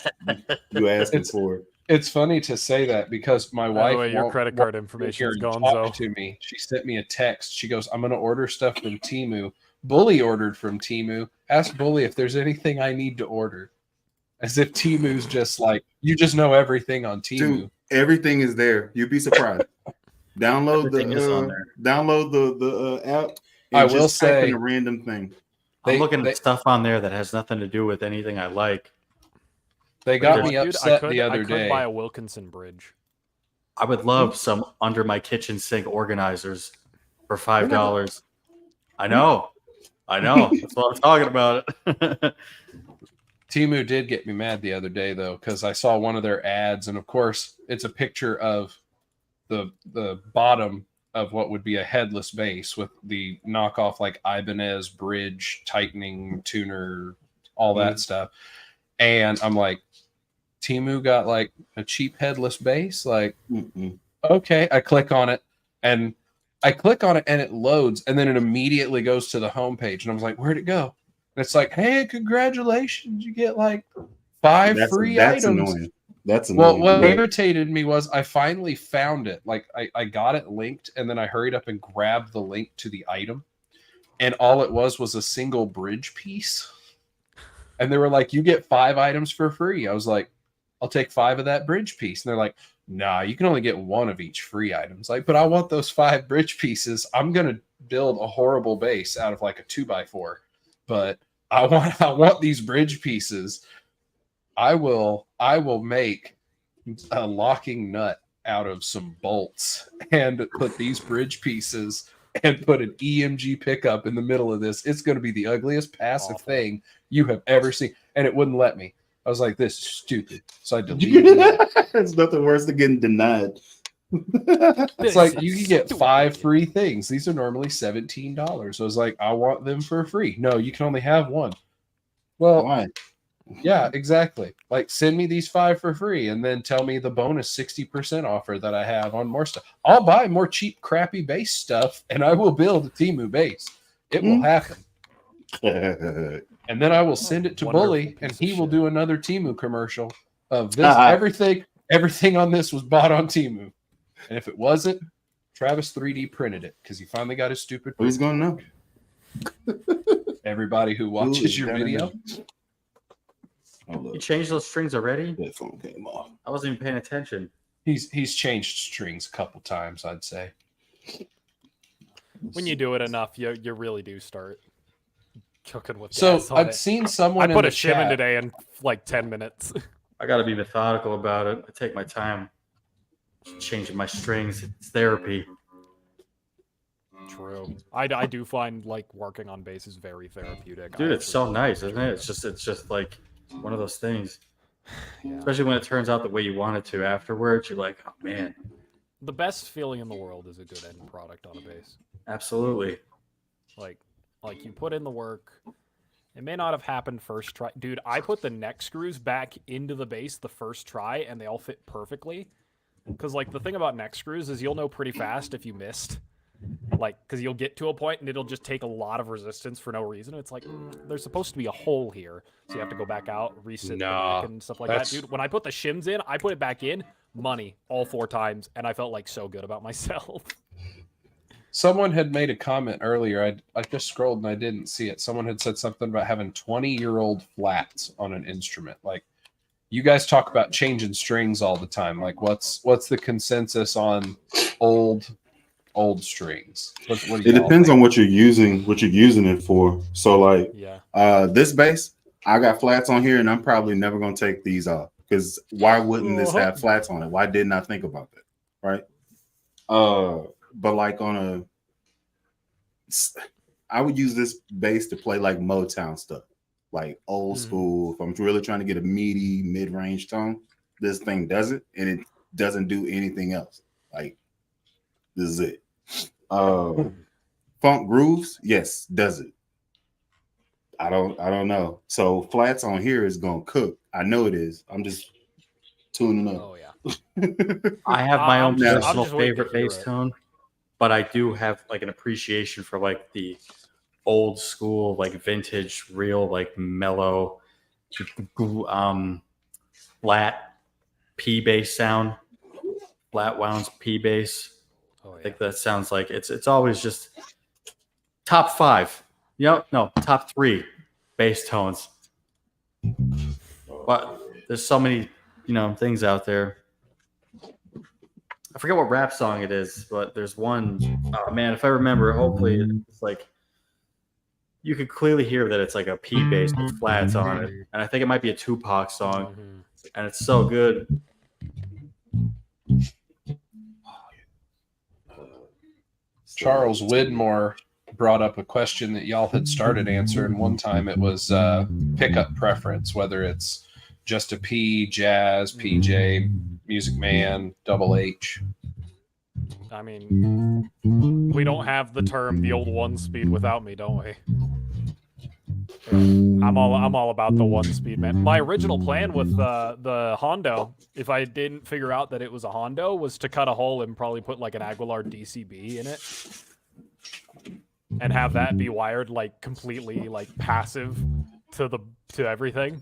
you asking It's- for it. It's funny to say that because my By wife the way, your won't- credit won't card sit information here is and gone, talk so to me. She sent me a text. She goes, I'm going to order stuff from Temu. Bully ordered from Temu. Ask Bully if there's anything I need to order. As if Temu's just like, you just know everything on Temu. Dude, everything is there. You'd be surprised. Download Everything is on the there. download the app. I And will just type say- in a random thing. They- I'm looking they- at stuff on there that has nothing to do with anything I like. They got Dude, me I upset could, the other I could day. buy a Wilkinson bridge. I would love some under my kitchen sink organizers for $5. I know. That's what I'm talking about. Temu did get me mad the other day though, because I saw one of their ads, and of course, it's a picture of the bottom of what would be a headless base with the knockoff like Ibanez bridge tightening tuner, all that stuff. And I'm like, Temu got like a cheap headless base. Like, Mm-mm. okay, I click on it and it loads, and then it immediately goes to the homepage, and I was like, where'd it go? And it's like, hey, congratulations, you get like 5 free That's items. annoying. That's Well, annoying. what Yeah. irritated me was I finally found it. Like I got it linked, and then I hurried up and grabbed the link to the item, and all it was a single bridge piece. And they were like, "You get 5 items for free." I was like, "I'll take 5 of that bridge piece." And they're like, "Nah, you can only get 1 of each free item." It's like, but I want those 5 bridge pieces. I'm gonna build a horrible base out of like a 2x4, but I want these bridge pieces. I will make a locking nut out of some bolts and put these bridge pieces and put an EMG pickup in the middle of this. It's going to be the ugliest passive Awful. thing you have ever seen. And it wouldn't let me. I was like, this is stupid. So I deleted it. It's nothing worse than getting denied. It's like you can get 5 free things. These are normally $17. I was like, I want them for free. No, you can only have 1. Well, Why? yeah, exactly. Like, send me these 5 for free and then tell me the bonus 60% offer that I have on more stuff. I'll buy more cheap, crappy base stuff and I will build a Temu base. It will happen. And then I will send it to Wonderful Bully piece and of he will shit. do another Temu commercial of this. Everything on this was bought on Temu. And if it wasn't, Travis 3D printed it because he finally got his stupid. Who's gonna know? Everybody who watches your video. Oh, You look, changed those strings already? that phone came off. I wasn't even paying attention. He's changed strings a couple times, I'd say. When you do it enough, you really do start cooking with So gas on I've it. seen someone I put in a the shim in chat. today in like 10 minutes. I got to be methodical about it. I take my time changing my strings. It's therapy. True. I do find like working on bass is very therapeutic. Dude, I it's so actually nice, enjoy isn't it? it. It's just like one of those things. Yeah. Especially when it turns out the way you want it to afterwards. You're like, oh man, The best feeling in the world is a good end product on a bass. absolutely. Like you put in the work. It may not have happened first try. Dude, I put the neck screws back into the bass the first try and they all fit perfectly. Because like the thing about neck screws is you'll know pretty fast if you missed. Like, because you'll get to a point and it'll just take a lot of resistance for no reason. It's like, there's supposed to be a hole here. So you have to go back out, reset the Nah, neck and stuff like that. Dude, when I put the shims in, I put it back in, money, all 4 times. And I felt like so good about myself. Someone had made a comment earlier. I just scrolled and I didn't see it. Someone had said something about having 20-year-old flats on an instrument. Like, you guys talk about changing strings all the time. Like, what's the consensus on old strings? What do It y'all depends think? on what you're using it for. So like Yeah. this bass, I got flats on here and I'm probably never gonna take these off because why wouldn't this have flats on it? Why didn't I think about that? Right. But like I would use this bass to play like Motown stuff, like old school. If I'm really trying to get a meaty mid-range tone, this thing does it, and it doesn't do anything else. Like, this is it. Funk grooves, yes, does it. I don't know. So flats on here is gonna cook. I know it is. I'm just tuning up. Oh, yeah. I have my own I'm just personal waiting to favorite hear bass it. tone, but I do have like an appreciation for like the old school, like vintage, real, like mellow, flat P bass sound, flat wounds P bass. Oh, I yeah. think that sounds like it's always just top 5. Yep, no, top 3 bass tones. But there's so many, things out there. I forget what rap song it is, but there's one. Oh man, if I remember, hopefully it's like you could clearly hear that it's like a P bass with flats on it, and I think it might be a Tupac song, and it's so good. Charles Widmore brought up a question that y'all had started answering one time. It was pickup preference, whether it's just a P, jazz, PJ, Music Man, Double H. I mean, we don't have the term the old 1-speed without me, don't we? Yeah. I'm all about the 1-speed, man. My original plan with the Hondo, if I didn't figure out that it was a Hondo, was to cut a hole and probably put like an Aguilar DCB in it. And have that be wired like completely like passive to everything.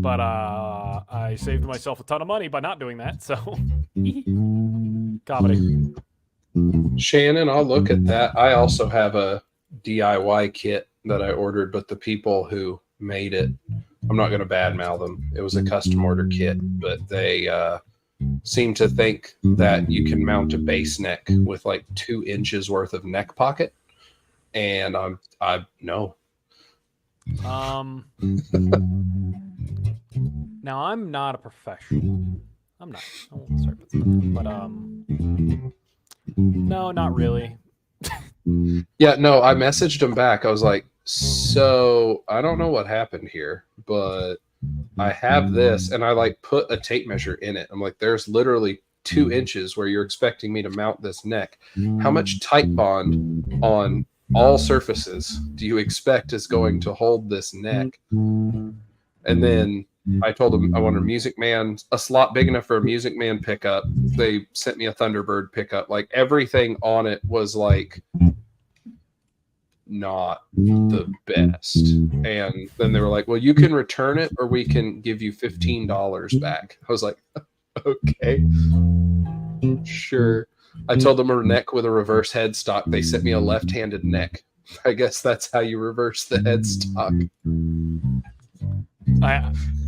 But I saved myself a ton of money by not doing that. So comedy. Shannon, I'll look at that. I also have a DIY kit that I ordered, but the people who made it, I'm not going to badmouth them. It was a custom order kit, but they seem to think that you can mount a bass neck with like 2 inches worth of neck pocket. And I no. Now I'm not a professional. I'm not. I won't start with that. But no, not really. Yeah, no, I messaged him back. I was like, so I don't know what happened here, but I have this, and I like put a tape measure in it. I'm like, there's literally 2 inches where you're expecting me to mount this neck. How much tight bond on all surfaces do you expect is going to hold this neck? And then I told them I wanted a Music Man, a slot big enough for a Music Man pickup. They sent me a Thunderbird pickup. Like everything on it was like not the best. And then they were like, well, you can return it or we can give you $15 back. I was like, okay, sure. I told them a neck with a reverse headstock. They sent me a left-handed neck. I guess that's how you reverse the headstock.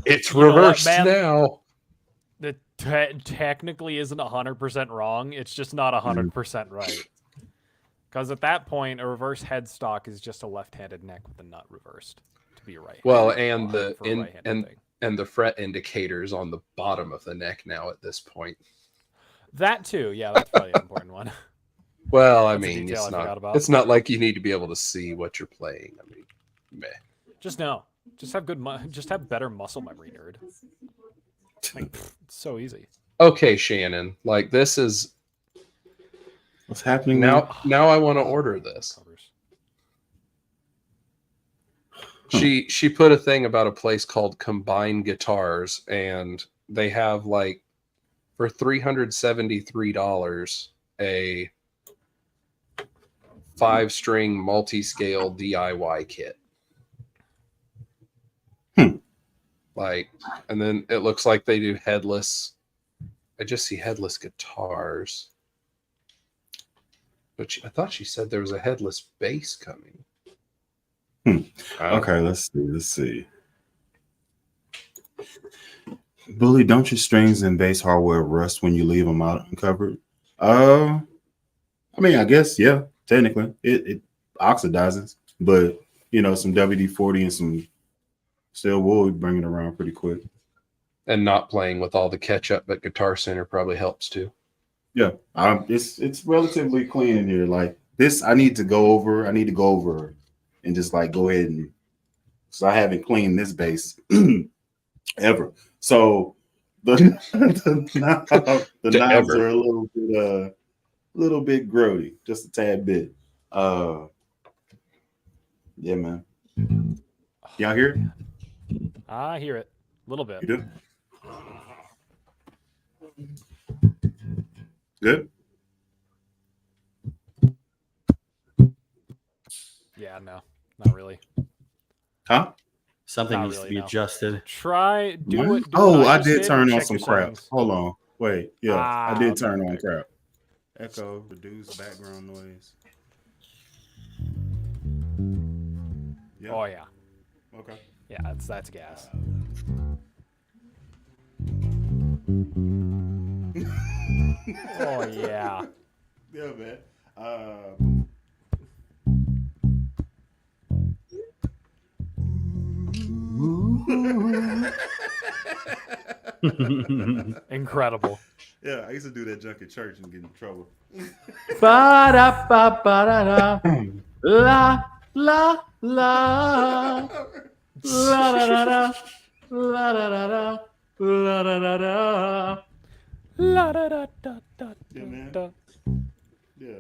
It's reversed now. It technically isn't 100% wrong. It's just not 100% right. Because at that point, a reverse headstock is just a left-handed neck with the nut reversed to be right. Well, and the fret indicators on the bottom of the neck now at this point. That too, yeah, that's probably an important one. Well, I That's a mean, detail I forgot about. it's not like you need to be able to see what you're playing. I mean, meh. Just know. Just have just have better muscle memory, nerd. Like, it's so easy. Okay, Shannon. Like this is What's happening now. Now I want to order this. She put a thing about a place called Combine Guitars, and they have like for $373 a 5-string multi-scale DIY kit. Like, and then it looks like they do headless. I just see headless guitars. But I thought she said there was a headless bass coming. Okay, let's see. Bully, don't your strings and bass hardware rust when you leave them out uncovered? I mean, I guess, yeah, technically. It oxidizes, but, you know, some WD-40 and some steel wool would bring it around pretty quick. And not playing with all the ketchup at Guitar Center probably helps too. Yeah, it's relatively clean in here. Like this, I need to go over and just like go ahead and, so I haven't cleaned this bass ever. So the knobs are a little bit grody, just a tad bit. Yeah, man. Y'all hear it? I hear it a little bit. You do? Good. Yeah, no, not really. Huh? Something Not needs really, to be no. adjusted. Try do What? it. Do Oh, what I just did turn on check some your crap. settings. Hold on. Wait. Yeah, I did okay, turn on okay. crap. Echo, reduce background noise. Yeah. Oh yeah, Okay. yeah. That's gas. Oh yeah. Yeah, man. Incredible. Yeah, I used to do that junk at church and get in trouble. Ba-da-ba-ba-da-da. La la la la da da da la da da da la da da da. La da da da da Yeah, man. da. Yeah.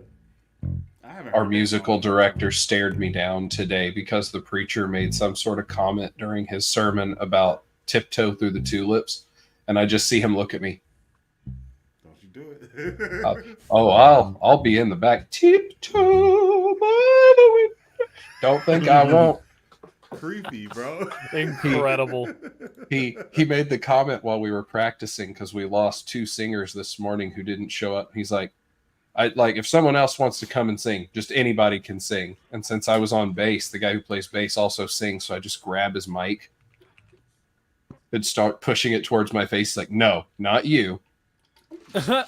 I haven't Our heard that musical song. director stared me down today because the preacher made some sort of comment during his sermon about tiptoe through the tulips, and I just see him look at me. Don't you do it. I'll be in the back. Tiptoe by the window. Don't think I won't. Creepy, bro. Incredible. He made the comment while we were practicing because we lost 2 singers this morning who didn't show up. He's like, I like if someone else wants to come and sing, just anybody can sing. And since I was on bass, the guy who plays bass also sings, so I just grab his mic and start pushing it towards my face. He's like, no, not you. I'll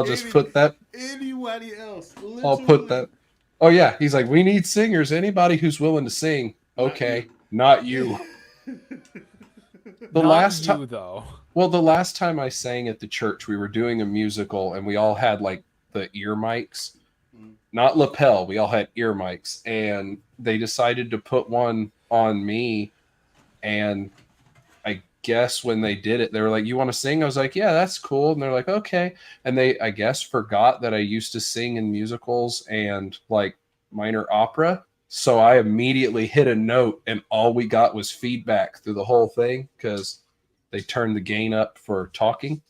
just put that. Anybody else? I'll put that. Oh yeah, he's like, we need singers. Anybody who's willing to sing. Okay, not you. The last time, though. well, the last time I sang at the church, we were doing a musical, and we all had like the ear mics, not lapel. We all had ear mics, and they decided to put one on me. And I guess when they did it, they were like, "You want to sing?" I was like, "Yeah, that's cool." And they're like, "Okay." And they, I guess, forgot that I used to sing in musicals and like minor opera. So I immediately hit a note, and all we got was feedback through the whole thing because they turned the gain up for talking.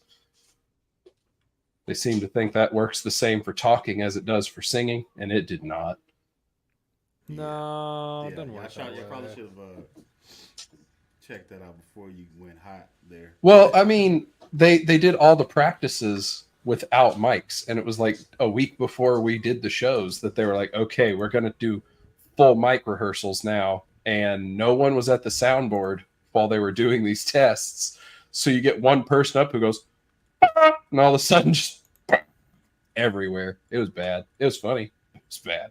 They seem to think that works the same for talking as it does for singing, and it did not. No, it doesn't work. You probably should have checked that out before you went hot there. Well, I mean, they did all the practices without mics, and it was like a week before we did the shows that they were like, okay, we're going to do full mic rehearsals now, and no one was at the soundboard while they were doing these tests. So you get one person up who goes, and all of a sudden just everywhere. It was bad. It was funny. It was bad.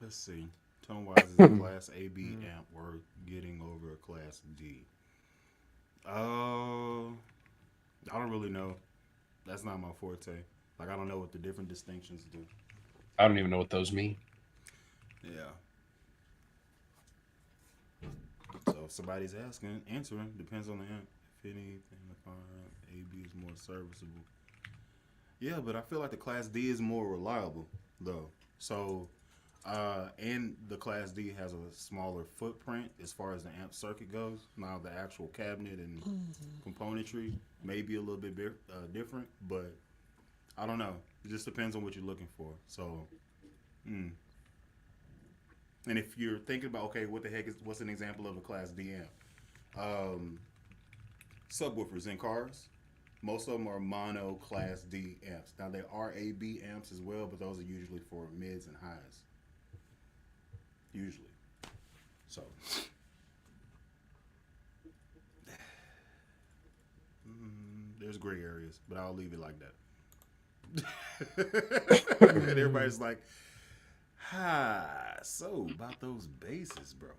Let's see. Tone-wise is a class AB amp. We're getting over a class D. I don't really know. That's not my forte. Like, I don't know what the different distinctions do. I don't even know what those mean. Yeah. So if somebody's asking, answering, depends on the amp. If anything, the fine AB is more serviceable. Yeah, but I feel like the Class D is more reliable, though. So, and the Class D has a smaller footprint as far as the amp circuit goes. Now, the actual cabinet and componentry may be a little bit different, but I don't know. It just depends on what you're looking for. So, and if you're thinking about, okay, what's an example of a Class D amp? Subwoofers in cars. Most of them are mono Class D amps. Now, there are AB amps as well, but those are usually for mids and highs. Usually. So. There's gray areas, but I'll leave it like that. And everybody's like, so about those bases, bro.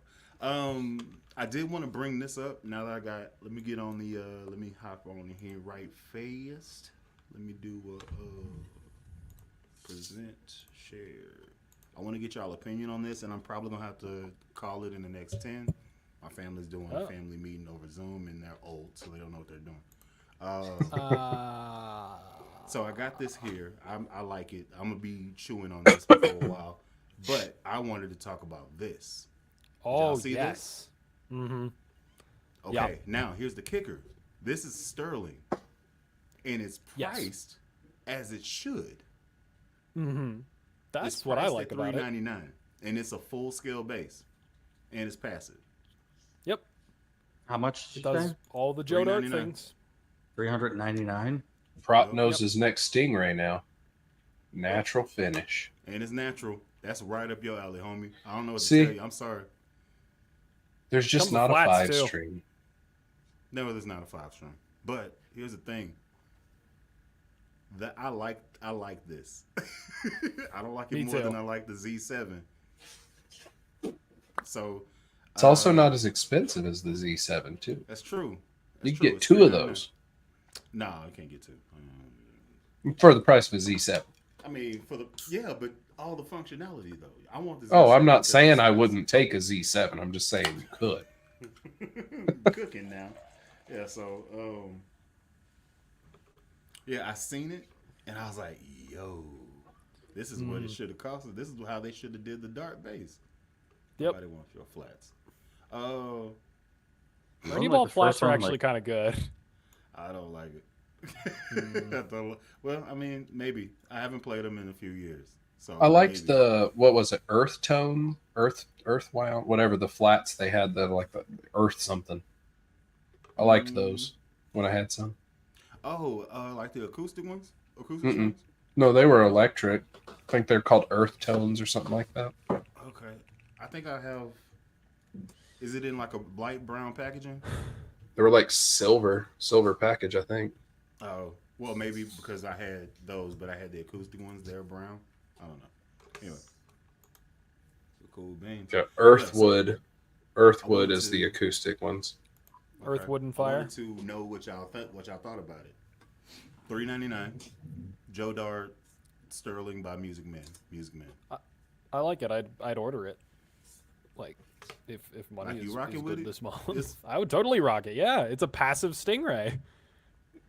I did want to bring this up now that let me get on let me hop on in here right fast. Let me do present, share. I want to get y'all opinion on this, and I'm probably going to have to call it in the next 10. My family's doing a family meeting over Zoom, and they're old, so they don't know what they're doing. So I got this here. I like it. I'm going to be chewing on this for a while. But I wanted to talk about this. Oh, see yes. This? Mm-hmm. Okay, Yep. Now here's the kicker. This is sterling, and it's priced as it should. Mm-hmm. That's It's what I priced like at about it. $399, and it's a full-scale bass, and it's passive. Yep. How much? It does all the Joe Dirt $399. things. $399. Prop knows his next Stingray now. Natural finish. And it's natural. That's right up your alley, homie. I don't know what See? to tell you. I'm sorry. There's just Comes with not a flats, 5 too. string. No, there's not a 5-string. But here's the thing. That I like this. I don't like it Me more too. than I like the Z7. So It's also not as expensive as the Z7 too. That's true. You That's can true. get It's 2 of $399. those No, I can't get 2. for the price of a Z7. I mean, but all the functionality though. I want this. Oh, I'm not saying I wouldn't take a Z7. I'm just saying you could. Cooking now. Yeah, so yeah, I seen it and I was like, yo, this is what it should have costed. This is how they should have did the dark bass. Yep. Nobody wants your flats. Ernie Like Ball the flats first are one, actually like- kind of good. I don't like it. Well, I mean, maybe. I haven't played them in a few years. So I liked maybe. the what was it? Earth tone, earth wild, whatever the flats they had that like the earth something. I liked Mm, those when I had some. oh, like the acoustic ones, acoustic Mm-mm. strings. No, they were electric. I think they're called earth tones or something like that. Okay, I think I have. Is it in like a light brown packaging? They were like silver package, I think. Oh, well, maybe because I had those, but I had the acoustic ones. They're brown. I don't know. Anyway, cool beans. Yeah, Yeah, so Earthwood. I Earthwood wanted is the to. acoustic ones. Okay, Earth, Wood, and I Fire. wanted to know what y'all thought about it. $3.99. Joe Dart, Sterling by Music Man. Music Man. I like it. I'd order it. Like, if money Like, you is rocking with good it? this month, It's- I would totally rock it. Yeah, it's a passive Stingray,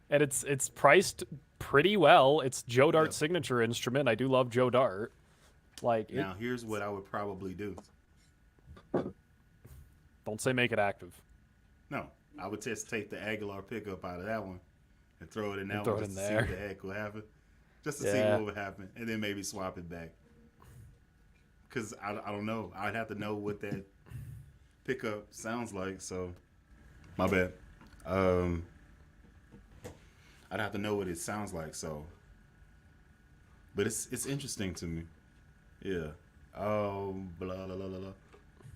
and it's priced pretty well. It's Joe Dart's signature instrument. I do love Joe Dart. Like, Now, here's what I would probably do. don't say make it active. No, I would just take the Aguilar pickup out of that one and throw it in that throw one it just in to see there. what the heck will happen. Just to see Yeah. what would happen. And then maybe swap it back. Because I don't know. I'd have to know what that pickup sounds like. So, my bad. I'd have to know what it sounds like. So, but it's interesting to me. Yeah. Blah, blah, blah, blah, blah.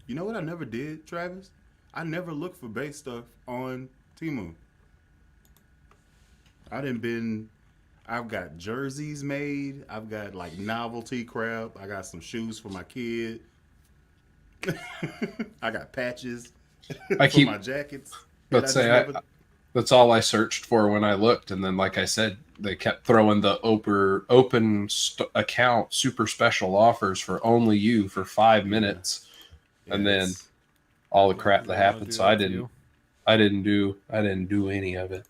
You know what I never did, Travis? I never looked for bass stuff on Temu. I've got jerseys made. I've got like novelty crap. I got some shoes for my kid. I got patches I for keep- my jackets. Let's say that's all I searched for when I looked, and then like I said, they kept throwing the account super special offers for only you for 5 minutes, and then all the crap that They wanna happened. do So that to you. I didn't do any of it.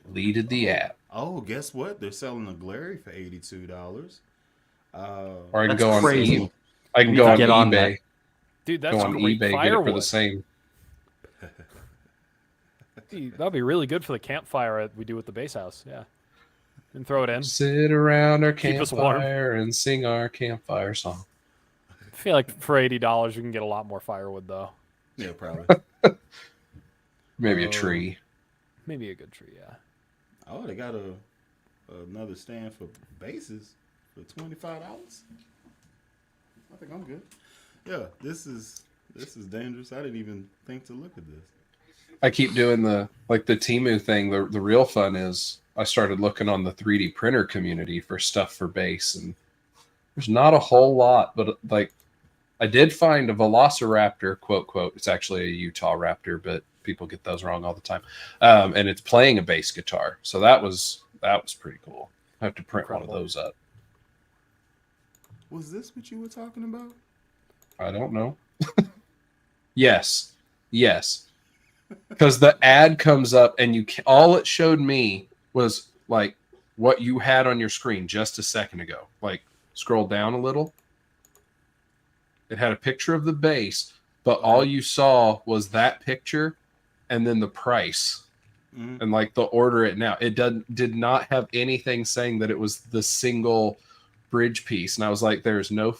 Deleted the app. Oh, guess what? They're selling a Glary for $82. Or I can That's go on crazy. I can We go need on to get on eBay. Dude, that's Go on great eBay, get it for firewood. the same. Dude, that'd be really good for the campfire we do at the base house. Yeah, and throw it in. Sit around our Keep us warm. campfire and sing our campfire song. I feel like for $80 you can get a lot more firewood though. Yeah, probably. Maybe a Oh. tree. Maybe a good tree. Yeah. Oh, they got another stand for bases for $25. I think I'm good. Yeah, this is dangerous. I didn't even think to look at this. I keep doing the Temu thing. The real fun is I started looking on the 3D printer community for stuff for bass, and there's not a whole lot, but like I did find a Velociraptor, quote. It's actually a Utah Raptor, but people get those wrong all the time. And it's playing a bass guitar, so that was pretty cool. I have to print one Incredible. of those up. Was this what you were talking about? I don't know. Yes. Because the ad comes up and all it showed me was like what you had on your screen just a second ago. Like scroll down a little. It had a picture of the bass, but all you saw was that picture and then the price. Mhm. And like the order it now. It did not have anything saying that it was the single bridge piece. And I was like, there's no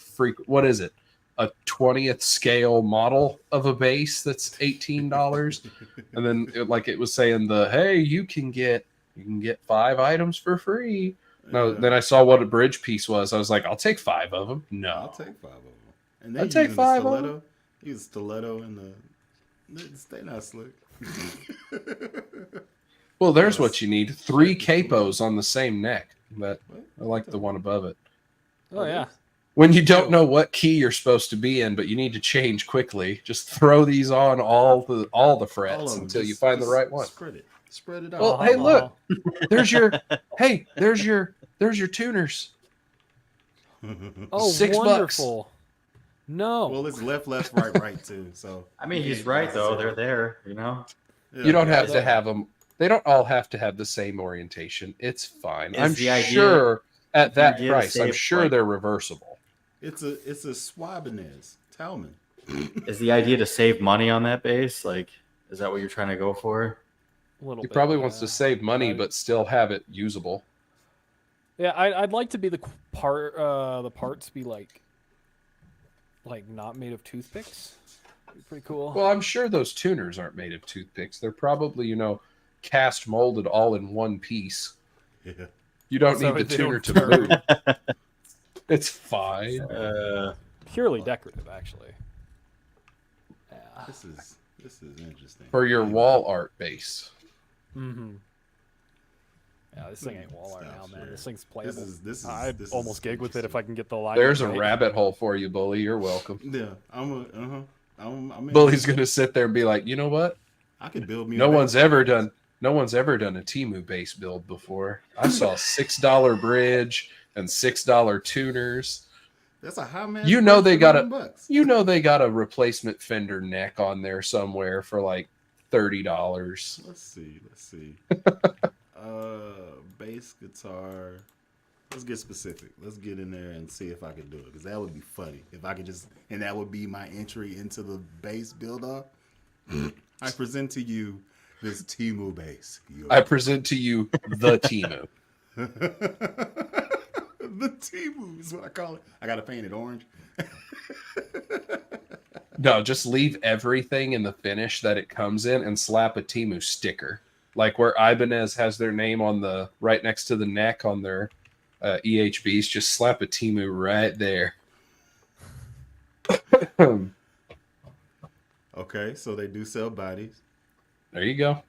what is it? A 20th scale model of a bass that's $18. And then it was saying hey, you can get 5 items for free. No, Yeah. then I saw what a bridge piece was. I was like, I'll take 5 of them. No. I'll take 5 of them. And I'll take 5 of them. stiletto. Use stiletto and stay not slick. Well, there's what you need. 3 capos on the same neck. But What? I like the one above it. Oh yeah. When you don't know what key you're supposed to be in, but you need to change quickly, just throw these on all the frets All of 'em. until you Just- find the just right one. Spread it out. Well, hey, look. There's your there's your tuners. Oh, $6. wonderful. No. Well, it's left, right too. So I mean, he's right though. They're there, you know. You don't have yeah. to have them. They don't all have to have the same orientation. It's fine. Is I'm the idea- sure at the that idea to price, I'm save, sure like- they're reversible. It's a Swabinez Talman. Is the idea to save money on that base? Like, is that what you're trying to go for? A little He bit, probably wants to yeah. save money, Right. but still have it usable. Yeah, I'd like to be the parts be like not made of toothpicks. Be pretty cool. Well, I'm sure those tuners aren't made of toothpicks. They're probably, cast molded all in one piece. Yeah. You don't So need the they tuner don't to turn. move. It's fine. Purely decorative, actually. Yeah. This is interesting. For your Anyway. wall art base. Mm-hmm. Yeah, this thing ain't wall art now, man. This thing's playable. This is I'd this almost is gig with it if I can get the line. There's a right. rabbit hole for you, Bully. You're welcome. Yeah, I'm in. Bully's gonna sit there and be like, you know what? I could build me. No one's ever done a Timu base build before. I saw $6 bridge and $6 tuners. That's a high man. You know they got $1,000. they got a replacement fender neck on there somewhere for like $30. Let's see. Bass guitar. Let's get specific. Let's get in there and see if I can do it, because that would be funny if I could and that would be my entry into the bass build up. I present to you this Timu bass. I present to you the Timu. The Timu is what I call it. I gotta paint it orange. No, just leave everything in the finish that it comes in and slap a Timu sticker. Like where Ibanez has their name on the right next to the neck on their EHBs, just slap a Timu right there. Okay, so they do sell bodies. There you go.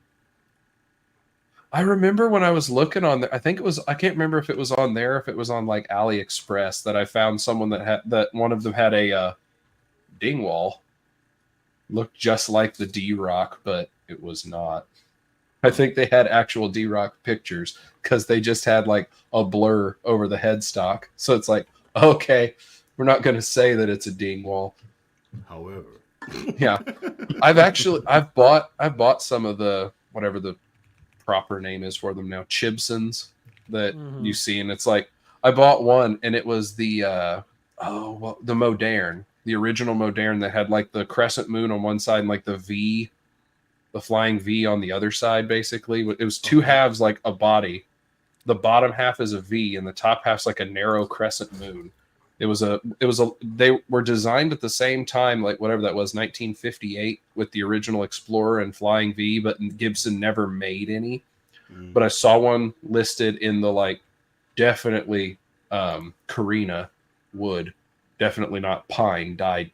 I remember when I was looking on there, I can't remember if it was on there, if it was on like AliExpress, that I found someone that one of them had a Dingwall. Looked just like the D-Rock, but it was not. I think they had actual D-Rock pictures because they just had like a blur over the headstock. So it's like, okay, we're not going to say that it's a Dingwall. However, Yeah, I've bought some of the, whatever the proper name is for them now, Chibsons that you see, and it's like I bought one and it was the the Moderne, the original Moderne that had like the crescent moon on one side and like the flying V on the other side. Basically, it was two halves, like a body. The bottom half is a V and the top half's like a narrow crescent moon. They were designed at the same time, like whatever that was, 1958, with the original Explorer and Flying V, but Gibson never made any. But I saw one listed in the like definitely Carina wood, definitely not pine dyed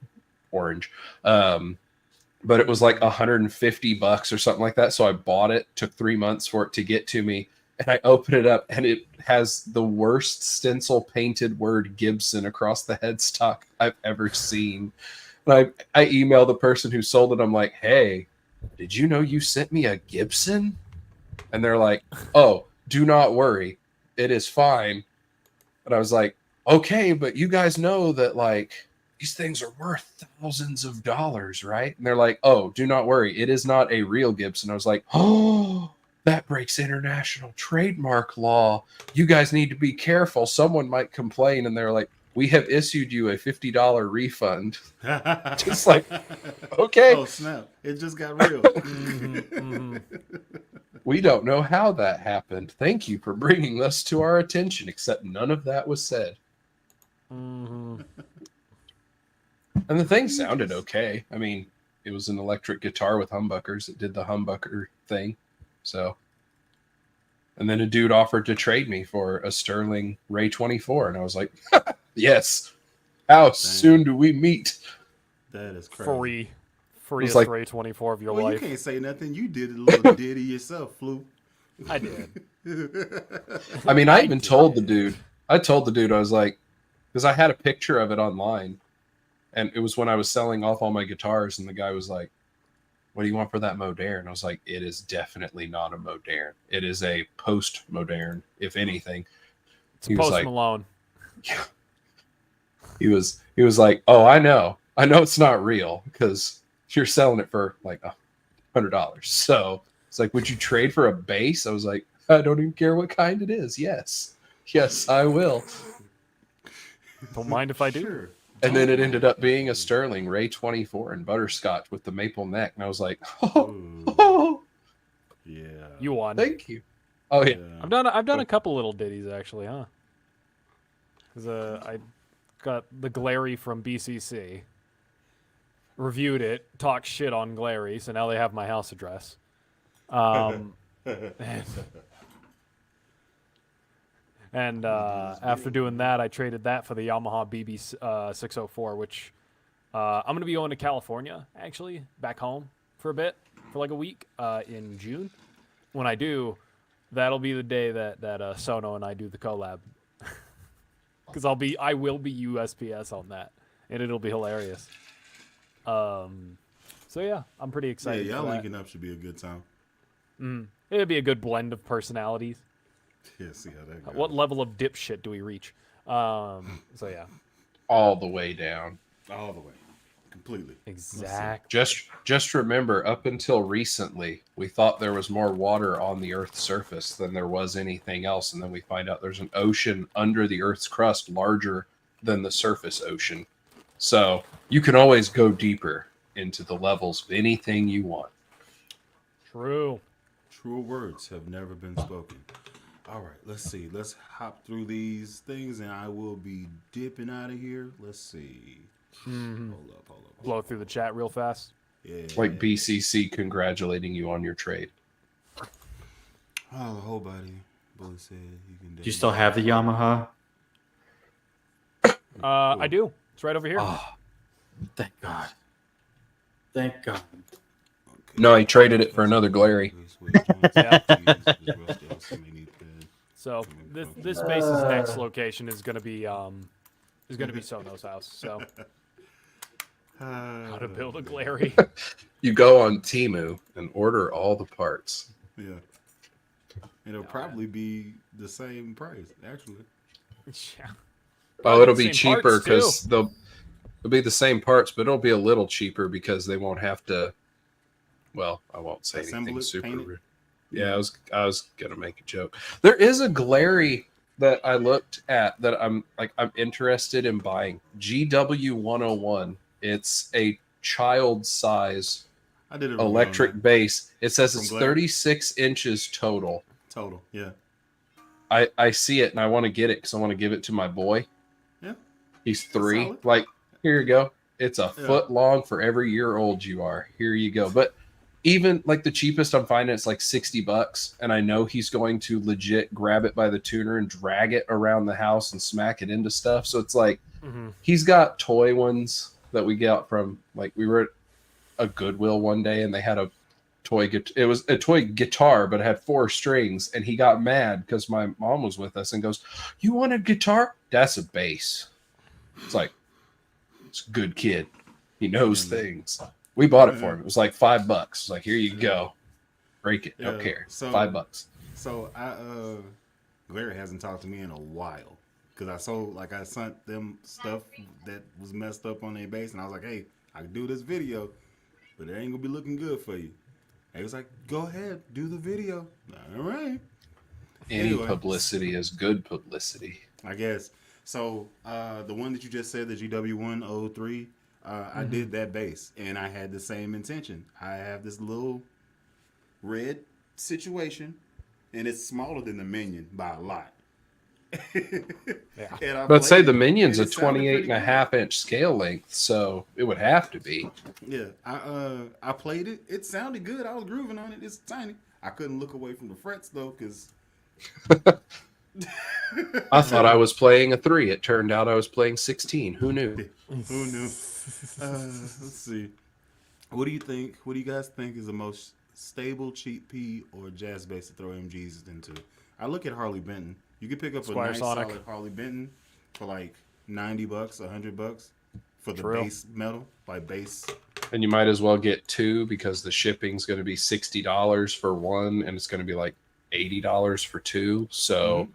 orange. But it was like $150 or something like that. So I bought it, took 3 months for it to get to me. And I open it up and it has the worst stencil painted word Gibson across the headstock I've ever seen. And I emailed the person who sold it. I'm like, hey, did you know you sent me a Gibson? And they're like, oh, do not worry. It is fine. And I was like, okay, but you guys know that like these things are worth thousands of dollars, right? And they're like, oh, do not worry. It is not a real Gibson. I was like, oh, that breaks international trademark law. You guys need to be careful. Someone might complain. And they're like, we have issued you a $50 refund. Just like, okay. Oh, snap. It just got real. We don't know how that happened. Thank you for bringing this to our attention, except none of that was said. And the thing sounded okay. I mean, it was an electric guitar with humbuckers. It did the humbucker thing. So, and then a dude offered to trade me for a Sterling Ray 24. And I was like, yes. How soon do we meet? That is crazy. Freest like, Ray 24 of your Well, life. you can't say nothing. You did a little ditty yourself, Flu. I did. I mean, I even told the dude, I was like, because I had a picture of it online. And it was when I was selling off all my guitars. And the guy was like, what do you want for that Moderne? I was like, it is definitely not a Moderne. It is a post-moderne, if anything. It's Post Malone. Yeah. He was like, oh, I know it's not real because you're selling it for like $100. So it's like, would you trade for a bass? I was like, I don't even care what kind it is. Yes, I will. Don't mind if I do. Sure. And then it ended up being a Sterling Ray 24 in butterscotch with the maple neck. And I was like, oh, Yeah. You won. thank you. Oh, yeah. I've done a couple little ditties actually, huh? Because I got the Glary from BCC, reviewed it, talked shit on Glary, so now they have my house address. And after doing that, I traded that for the Yamaha BB 604, which I'm going to be going to California, actually, back home for a bit, for like a week in June. When I do, that'll be the day that Sono and I do the collab. Because I will be USPS on that, and it'll be hilarious. So yeah, I'm pretty excited. Yeah, y'all for that. linking up should be a good time. It'd be a good blend of personalities. Yeah, see how that goes. What level of dipshit do we reach? So yeah, All the way down. All the way, completely. exactly. Just remember, up until recently, we thought there was more water on the Earth's surface than there was anything else, and then we find out there's an ocean under the Earth's crust larger than the surface ocean. So you can always go deeper into the levels of anything you want. True. Truer words have never been spoken. All right, let's see. Let's hop through these things, and I will be dipping out of here. Let's see. Hold up. Blow through the chat real fast. Yeah. Like BCC congratulating you on your trade. Oh, the whole body. Bully said he can. Do you still have the Yamaha? I do. It's right over here. Oh, thank God. Thank God. No, he traded it for another Glary. So this base's next location is gonna be Sono's house. So how to build a Glary. You go on Temu and order all the parts. Yeah. It'll probably be the same price, actually. Yeah. Oh, it'll be Same cheaper parts, too. because it'll be the same parts, but it'll be a little cheaper because they won't have to. Well, I won't say Assemble anything it, super. paint it? Rude. Yeah, I was gonna make a joke. There is a Glary that I looked at that I'm interested in buying. GW 101. It's a child size I did it electric bass. It says From it's Glary? 36 inches total. total. Yeah. I see it and I want to get it because I want to give it to my boy. Yeah. He's 3. solid. Like, here you go. It's a Yeah. foot long for every year old you are. Here you go. But even like the cheapest I'm finding, it's like $60. And I know he's going to legit grab it by the tuner and drag it around the house and smack it into stuff. So it's like he's got toy ones that we got from, like, we were at a Goodwill one day and they had a toy it was a toy guitar, but it had 4 strings, and he got mad because my mom was with us and goes, "You want a guitar? That's a bass." It's like, it's a good kid. He knows things. We bought it for him. It was like $5. It's like, here you go. Break it. Don't Yeah, care. so- $5. So Larry hasn't talked to me in a while because I sent them stuff that was messed up on their base, and I was like, "Hey, I can do this video, but it ain't gonna be looking good for you." And he was like, "Go ahead, do the video." All right. Any Anyway. publicity is good publicity. I guess. So the one that you just said, the GW103, I did that bass, and I had the same intention. I have this little red situation, and it's smaller than the Minion by a lot. Yeah. And I But say played the it, Minion's a and it sounded 28 pretty and a good. half inch scale length, so it would have to be. Yeah, I played it. It sounded good. I was grooving on it. It's tiny. I couldn't look away from the frets though, because I thought I was playing a 3. It turned out I was playing 16. Who knew? who knew? Let's see. What do you think? What do you guys think is the most stable cheap P or jazz bass to throw MGs into? I look at Harley Benton. You could pick up a Squire nice Sonic. solid Harley Benton for like $90, $100 for the True. base metal, like bass. And you might as well get 2 because the shipping's going to be $60 for 1, and it's going to be like $80 for 2. So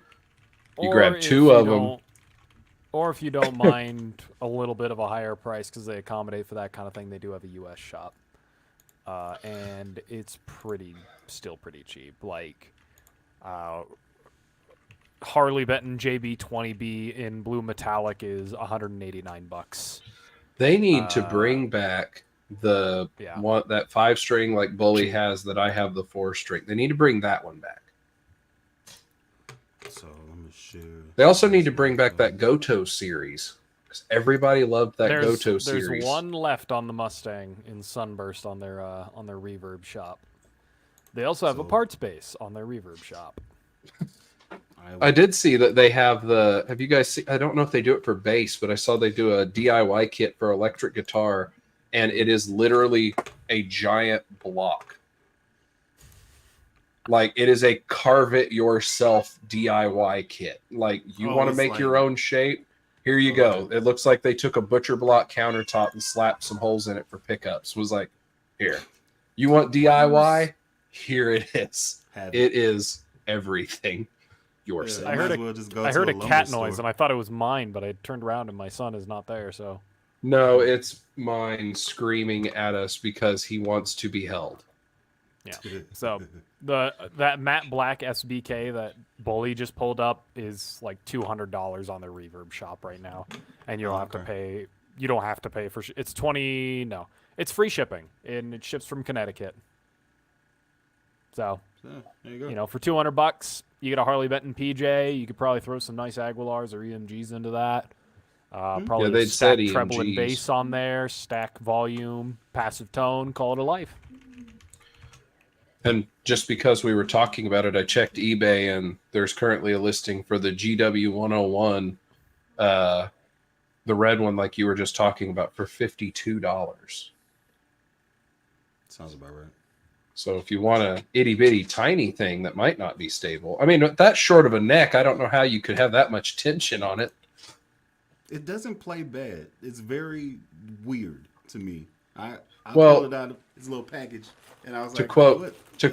you Or grab if 2 you of them. don't- Or if you don't mind a little bit of a higher price because they accommodate for that kind of thing, they do have a U.S. shop, and it's still pretty cheap. Like Harley Benton JB20B in blue metallic is $189. They need to bring back the Yeah. one that 5-string like Bully has that I have the 4-string. They need to bring that one back. So let me share. They also need to bring back that Goto series because everybody loved that Goto series. There's one left on the Mustang in Sunburst on their reverb shop. They also have a parts base on their reverb shop. I did see that they have the. Have you guys seen? I don't know if they do it for bass, but I saw they do a DIY kit for electric guitar, and it is literally a giant block. Like it is a carve it yourself DIY kit. Like you want to make your own shape. Here you go. It looks like they took a butcher block countertop and slapped some holes in it for pickups. Was like, here, you want DIY? Here it is. It is everything. Yourself. I heard a cat noise and I thought it was mine, but I turned around and my son is not there. So no, it's mine screaming at us because he wants to be held. Yeah. So that matte black SBK that Bully just pulled up is like $200 on their reverb shop right now, and you don't have to pay. You don't have to pay for. It's it's free shipping and it ships from Connecticut. So there you go. For $200, you get a Harley Benton PJ. You could probably throw some nice Aguilars or EMGs into that. Probably they'd stack said treble and EMGs. bass on there, stack volume, passive tone, call it a life. And just because we were talking about it, I checked eBay, and there's currently a listing for the GW 101, the red one, like you were just talking about, for $52. Sounds about right. So if you want a itty bitty tiny thing that might not be stable, I mean, that short of a neck, I don't know how you could have that much tension on it. It doesn't play bad. It's very weird to me. I Well, pulled it out of his little package, and I was to like,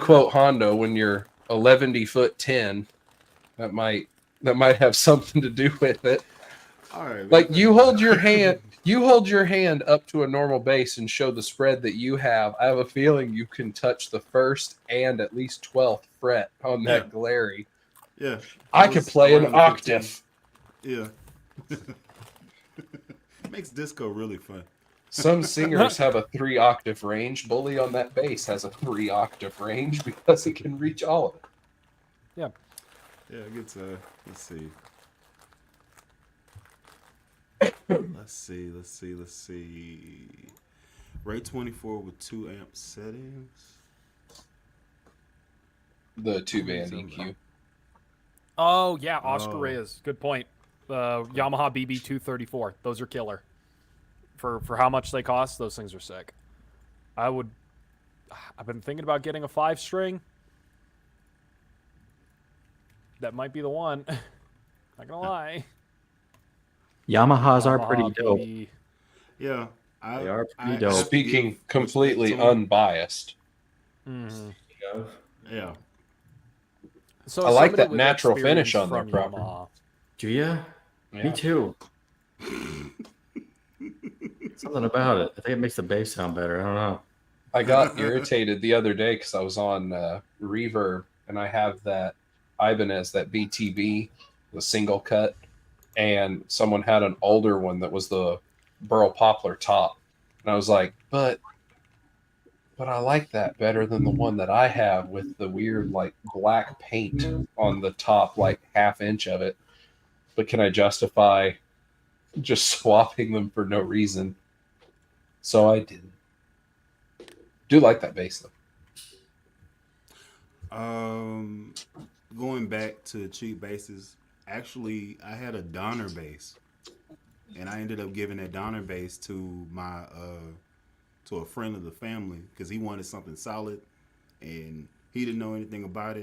quote Hondo, when you're 11'10", that might have something to do with it. All right, Like you hold your hand up to a normal bass and show the spread that you have. I have a feeling you can touch the first and at least 12th fret on that Glary. Yeah, I could play an octave. Yeah. Makes disco really fun. Some singers have a 3-octave range. Bully on that bass has a 3-octave range because it can reach all of it. Yeah. Yeah, it gets let's see. Let's see. Rate 24 with 2 amp settings. The 2-band EQ. Oh yeah, Oscar Reyes. Good point. Yamaha BB234. Those are killer. For how much they cost, those things are sick. I've been thinking about getting a 5-string. That might be the one. Not gonna lie. Yamahas are pretty dope. Yeah, they are pretty dope. Speaking completely unbiased. Mm-hmm. Yeah. So I like that with natural finish on from their property. Yamaha. Do you? Yeah. Me too. Something about it. I think it makes the bass sound better. I don't know. I got irritated the other day because I was on Reverb, and I have that Ibanez, that BTB, the single cut, and someone had an older one that was the Burl Poplar top. And I was like, but I like that better than the one that I have with the weird like black paint on the top, like half-inch of it. But can I justify just swapping them for no reason? So I didn't. Do like that bass though. Going back to cheap basses, actually I had a Donner bass, and I ended up giving that Donner bass to my to a friend of the family because he wanted something solid, and he didn't know anything about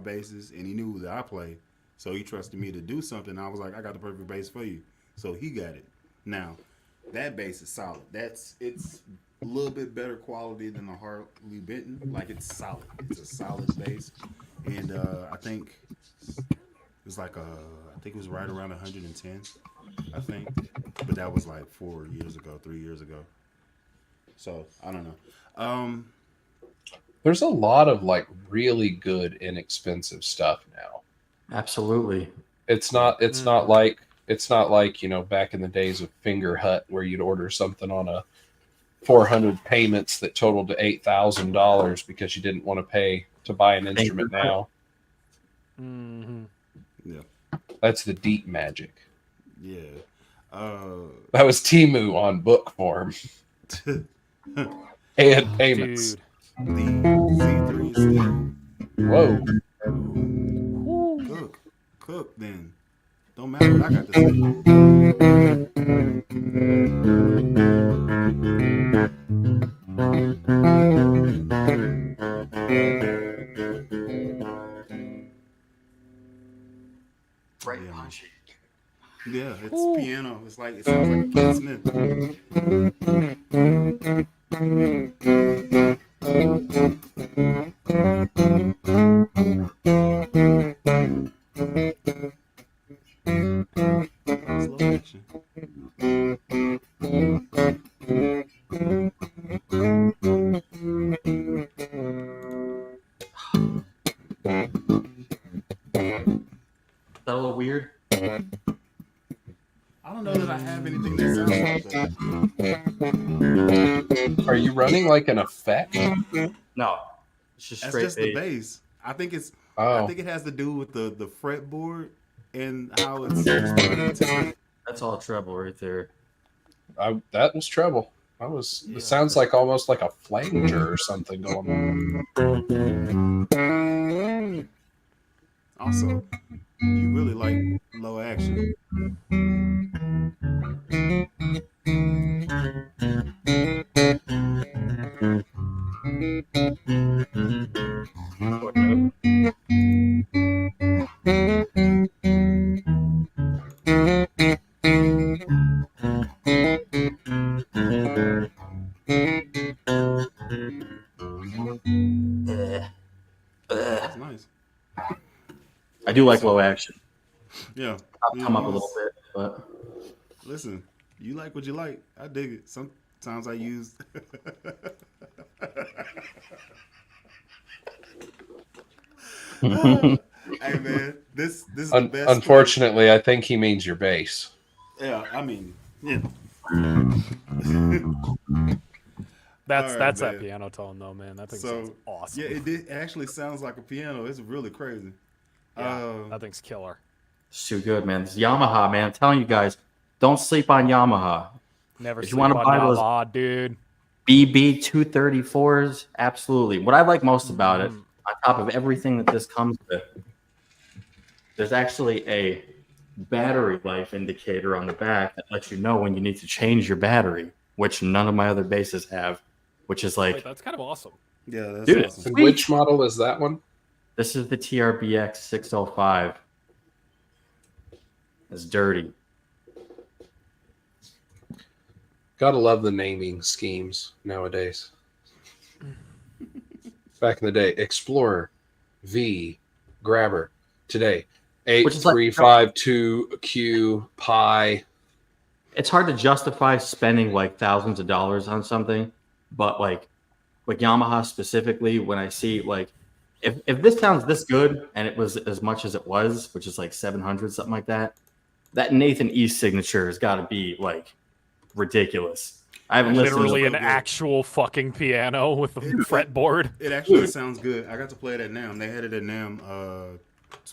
basses, and he knew that I play, so he trusted me to do something. I was like, I got the perfect bass for you, so he got it. Now that bass is solid. It's a little bit better quality than the Harley Benton. Like, it's solid. It's a solid bass, and I think it was right around 110. I think, but that was like 3 years ago. So I don't know. There's a lot of like really good inexpensive stuff now. Absolutely. It's not like back in the days of Finger Hut where you'd order something on a 400 payments that totaled to $8,000 because you didn't want to pay to buy an instrument now. Mm-hmm. Yeah. That's the deep magic. Yeah. That was Timu on book form and payments. Dude. The Z3 still. Whoa. Cook then. Don't matter what I got to say. Right, Yeah, man. punchy. Yeah, it's piano. It sounds like a Keith Smith. Slow action. Is that a little weird? I don't know that I have anything that sounds like that. Are you running like an effect? No, it's just That's straight just the bass. bass. I think it Oh, has to do with the fretboard and how it's starting to. That's all treble right there. that was treble. Yeah. It sounds like almost like a flanger or something going on. Also, you really like low action. Short note. That's nice. I do like low action. Yeah. I'll come up a little bit, but Listen, you like what you like. I dig it. Sometimes I use. Hey man, this is the best. Unfortunately, I think he means your bass. Yeah, I mean, yeah. That's All right, that man. piano tone though, man. That thing sounds awesome. Yeah, it actually sounds like a piano. It's really crazy. Yeah, that thing's killer. it's too good, man. This Yamaha, man. I'm telling you guys, don't sleep on Yamaha. Never If you sleep wanna on buy those- Yamaha, dude. BB 234s, absolutely. What I like most about it, on top of everything that this comes with, there's actually a battery life indicator on the back that lets you know when you need to change your battery, which none of my other basses have, which is like, Wait, that's kind of awesome. Yeah, that's Dude, awesome. And which model is that one? this is the TRBX 605. It's dirty. Gotta love the naming schemes nowadays. Back in the day, Explorer, V, Grabber. Today, Which is like- 8352Q, Pi. It's hard to justify spending like thousands of dollars on something, but like Yamaha specifically, when I see like if this sounds this good and it was as much as it was, which is like 700 something like that, that Nathan East signature has got to be like ridiculous. I haven't listened Literally to an good. actual fucking piano with a fretboard. It actually sounds good. I got to play it at NAMM. They had it at NAMM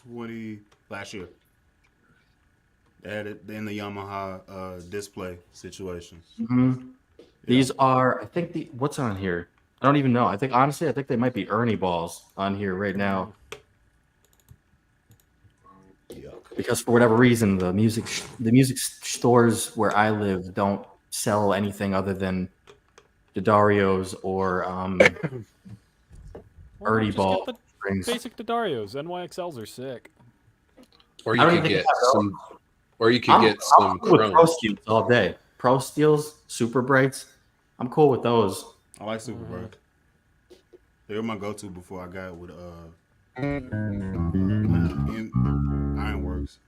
20 last year. They had it in the Yamaha display situation. Mhm. These are, I think what's on here? I don't even know. I think honestly, I think they might be Ernie balls on here right now. Because for whatever reason, the music stores where I live don't sell anything other than D'Addario's or Ernie Just ball get the strings. basic D'Addario's. NYXLs are sick. Or I you don't could even get think I have some. Or you could I'm get some cool with Pro Chromes. Steels all day. Pro Steels, Super Brights. I'm cool with those. I like Super Bright. They were my go-to before I got with Ironworks,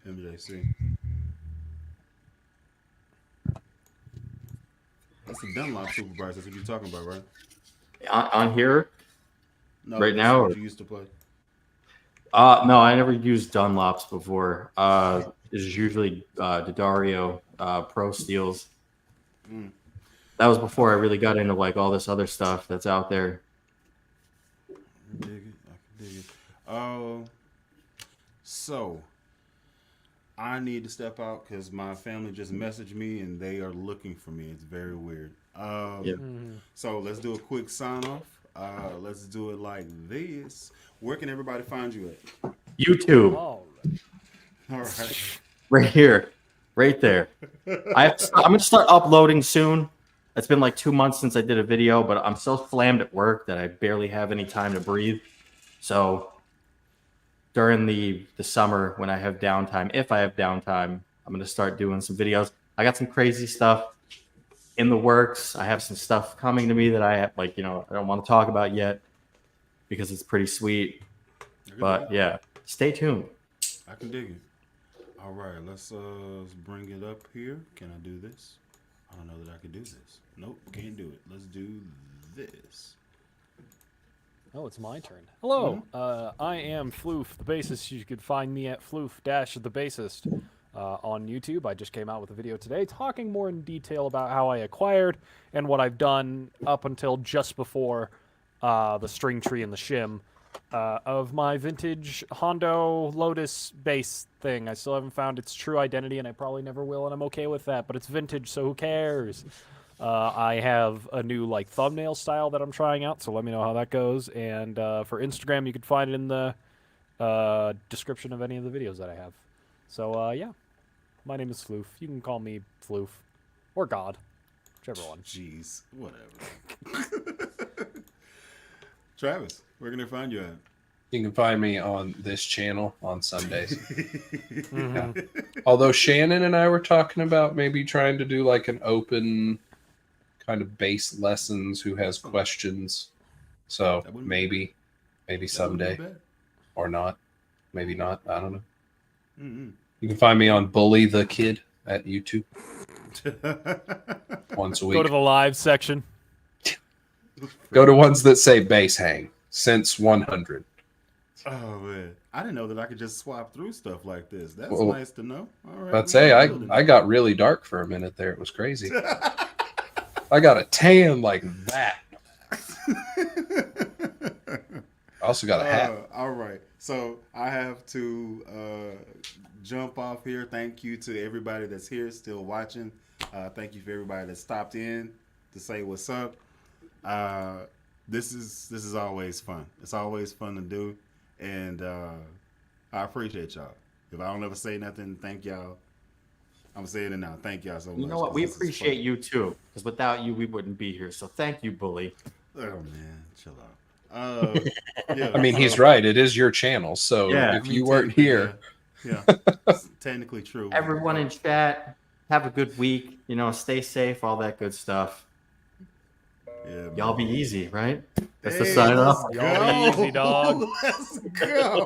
MJC. That's the Dunlop Super Brights. That's what you're talking about, right? On here, No, Right that's now, what or- you used to play. no, I never used Dunlops before. It's usually D'Addario Pro Steels. Mm. That was before I really got into like all this other stuff that's out there. I dig it. I can dig it. So I need to step out because my family just messaged me and they are looking for me. It's very weird. Yep. So let's do a quick sign off. Let's do it like this. Where can everybody find you at? YouTube, Oh, All right. right here, right there. I'm gonna start uploading soon. It's been like 2 months since I did a video, but I'm so slammed at work that I barely have any time to breathe. So during the summer when I have downtime, if I have downtime, I'm gonna start doing some videos. I got some crazy stuff in the works. I have some stuff coming to me that I have, like, I don't want to talk about yet because it's pretty sweet. But yeah, stay tuned. I can dig it. All right, let's bring it up here. Can I do this? I don't know that I can do this. Nope, can't do it. Let's do this. Oh, it's my turn. Hello, I am Floof, the bassist. You can find me at Floof-the bassist on YouTube. I just came out with a video today talking more in detail about how I acquired and what I've done up until just before the string tree and the shim of my vintage Hondo Lotus bass thing. I still haven't found its true identity, and I probably never will, and I'm okay with that, but it's vintage, so who cares? I have a new thumbnail style that I'm trying out, so let me know how that goes. And for Instagram, you can find it in the description of any of the videos that I have. So yeah, my name is Floof. You can call me Floof or God, whichever one. Jeez, whatever. Travis, where can they find you at? You can find me on this channel on Sundays. Yeah. Although Shannon and I were talking about maybe trying to do like an open kind of bass lessons, who has questions. So maybe someday, or not. Maybe not. I don't know. Mm-hmm. You can find me on Bully the Kid at YouTube once a week. Go to the live section. Go to ones that say bass hang since 100. Oh man, I didn't know that I could just swap through stuff like this. That's Well, nice to know. All right, I'd say I got really dark for a minute there. It was crazy. I got a tan like that. I also got a hat. All right, so I have to jump off here. Thank you to everybody that's here still watching. Thank you for everybody that stopped in to say what's up. This is always fun. It's always fun to do, and I appreciate y'all. If I don't ever say nothing, thank y'all. I'm saying it now. Thank y'all so much. You know what? We appreciate you too, because without you, we wouldn't be here. So thank you, Bully. Oh man, chill out. Yeah, I mean, he's right. It is your channel. So Yeah. if you weren't here, yeah, technically true. Everyone in chat, have a good week. Stay safe, all that good stuff. Yeah, Y'all be man. easy, right? That's the Hey, sign let's off. Y'all be go. easy, dog. Let's go.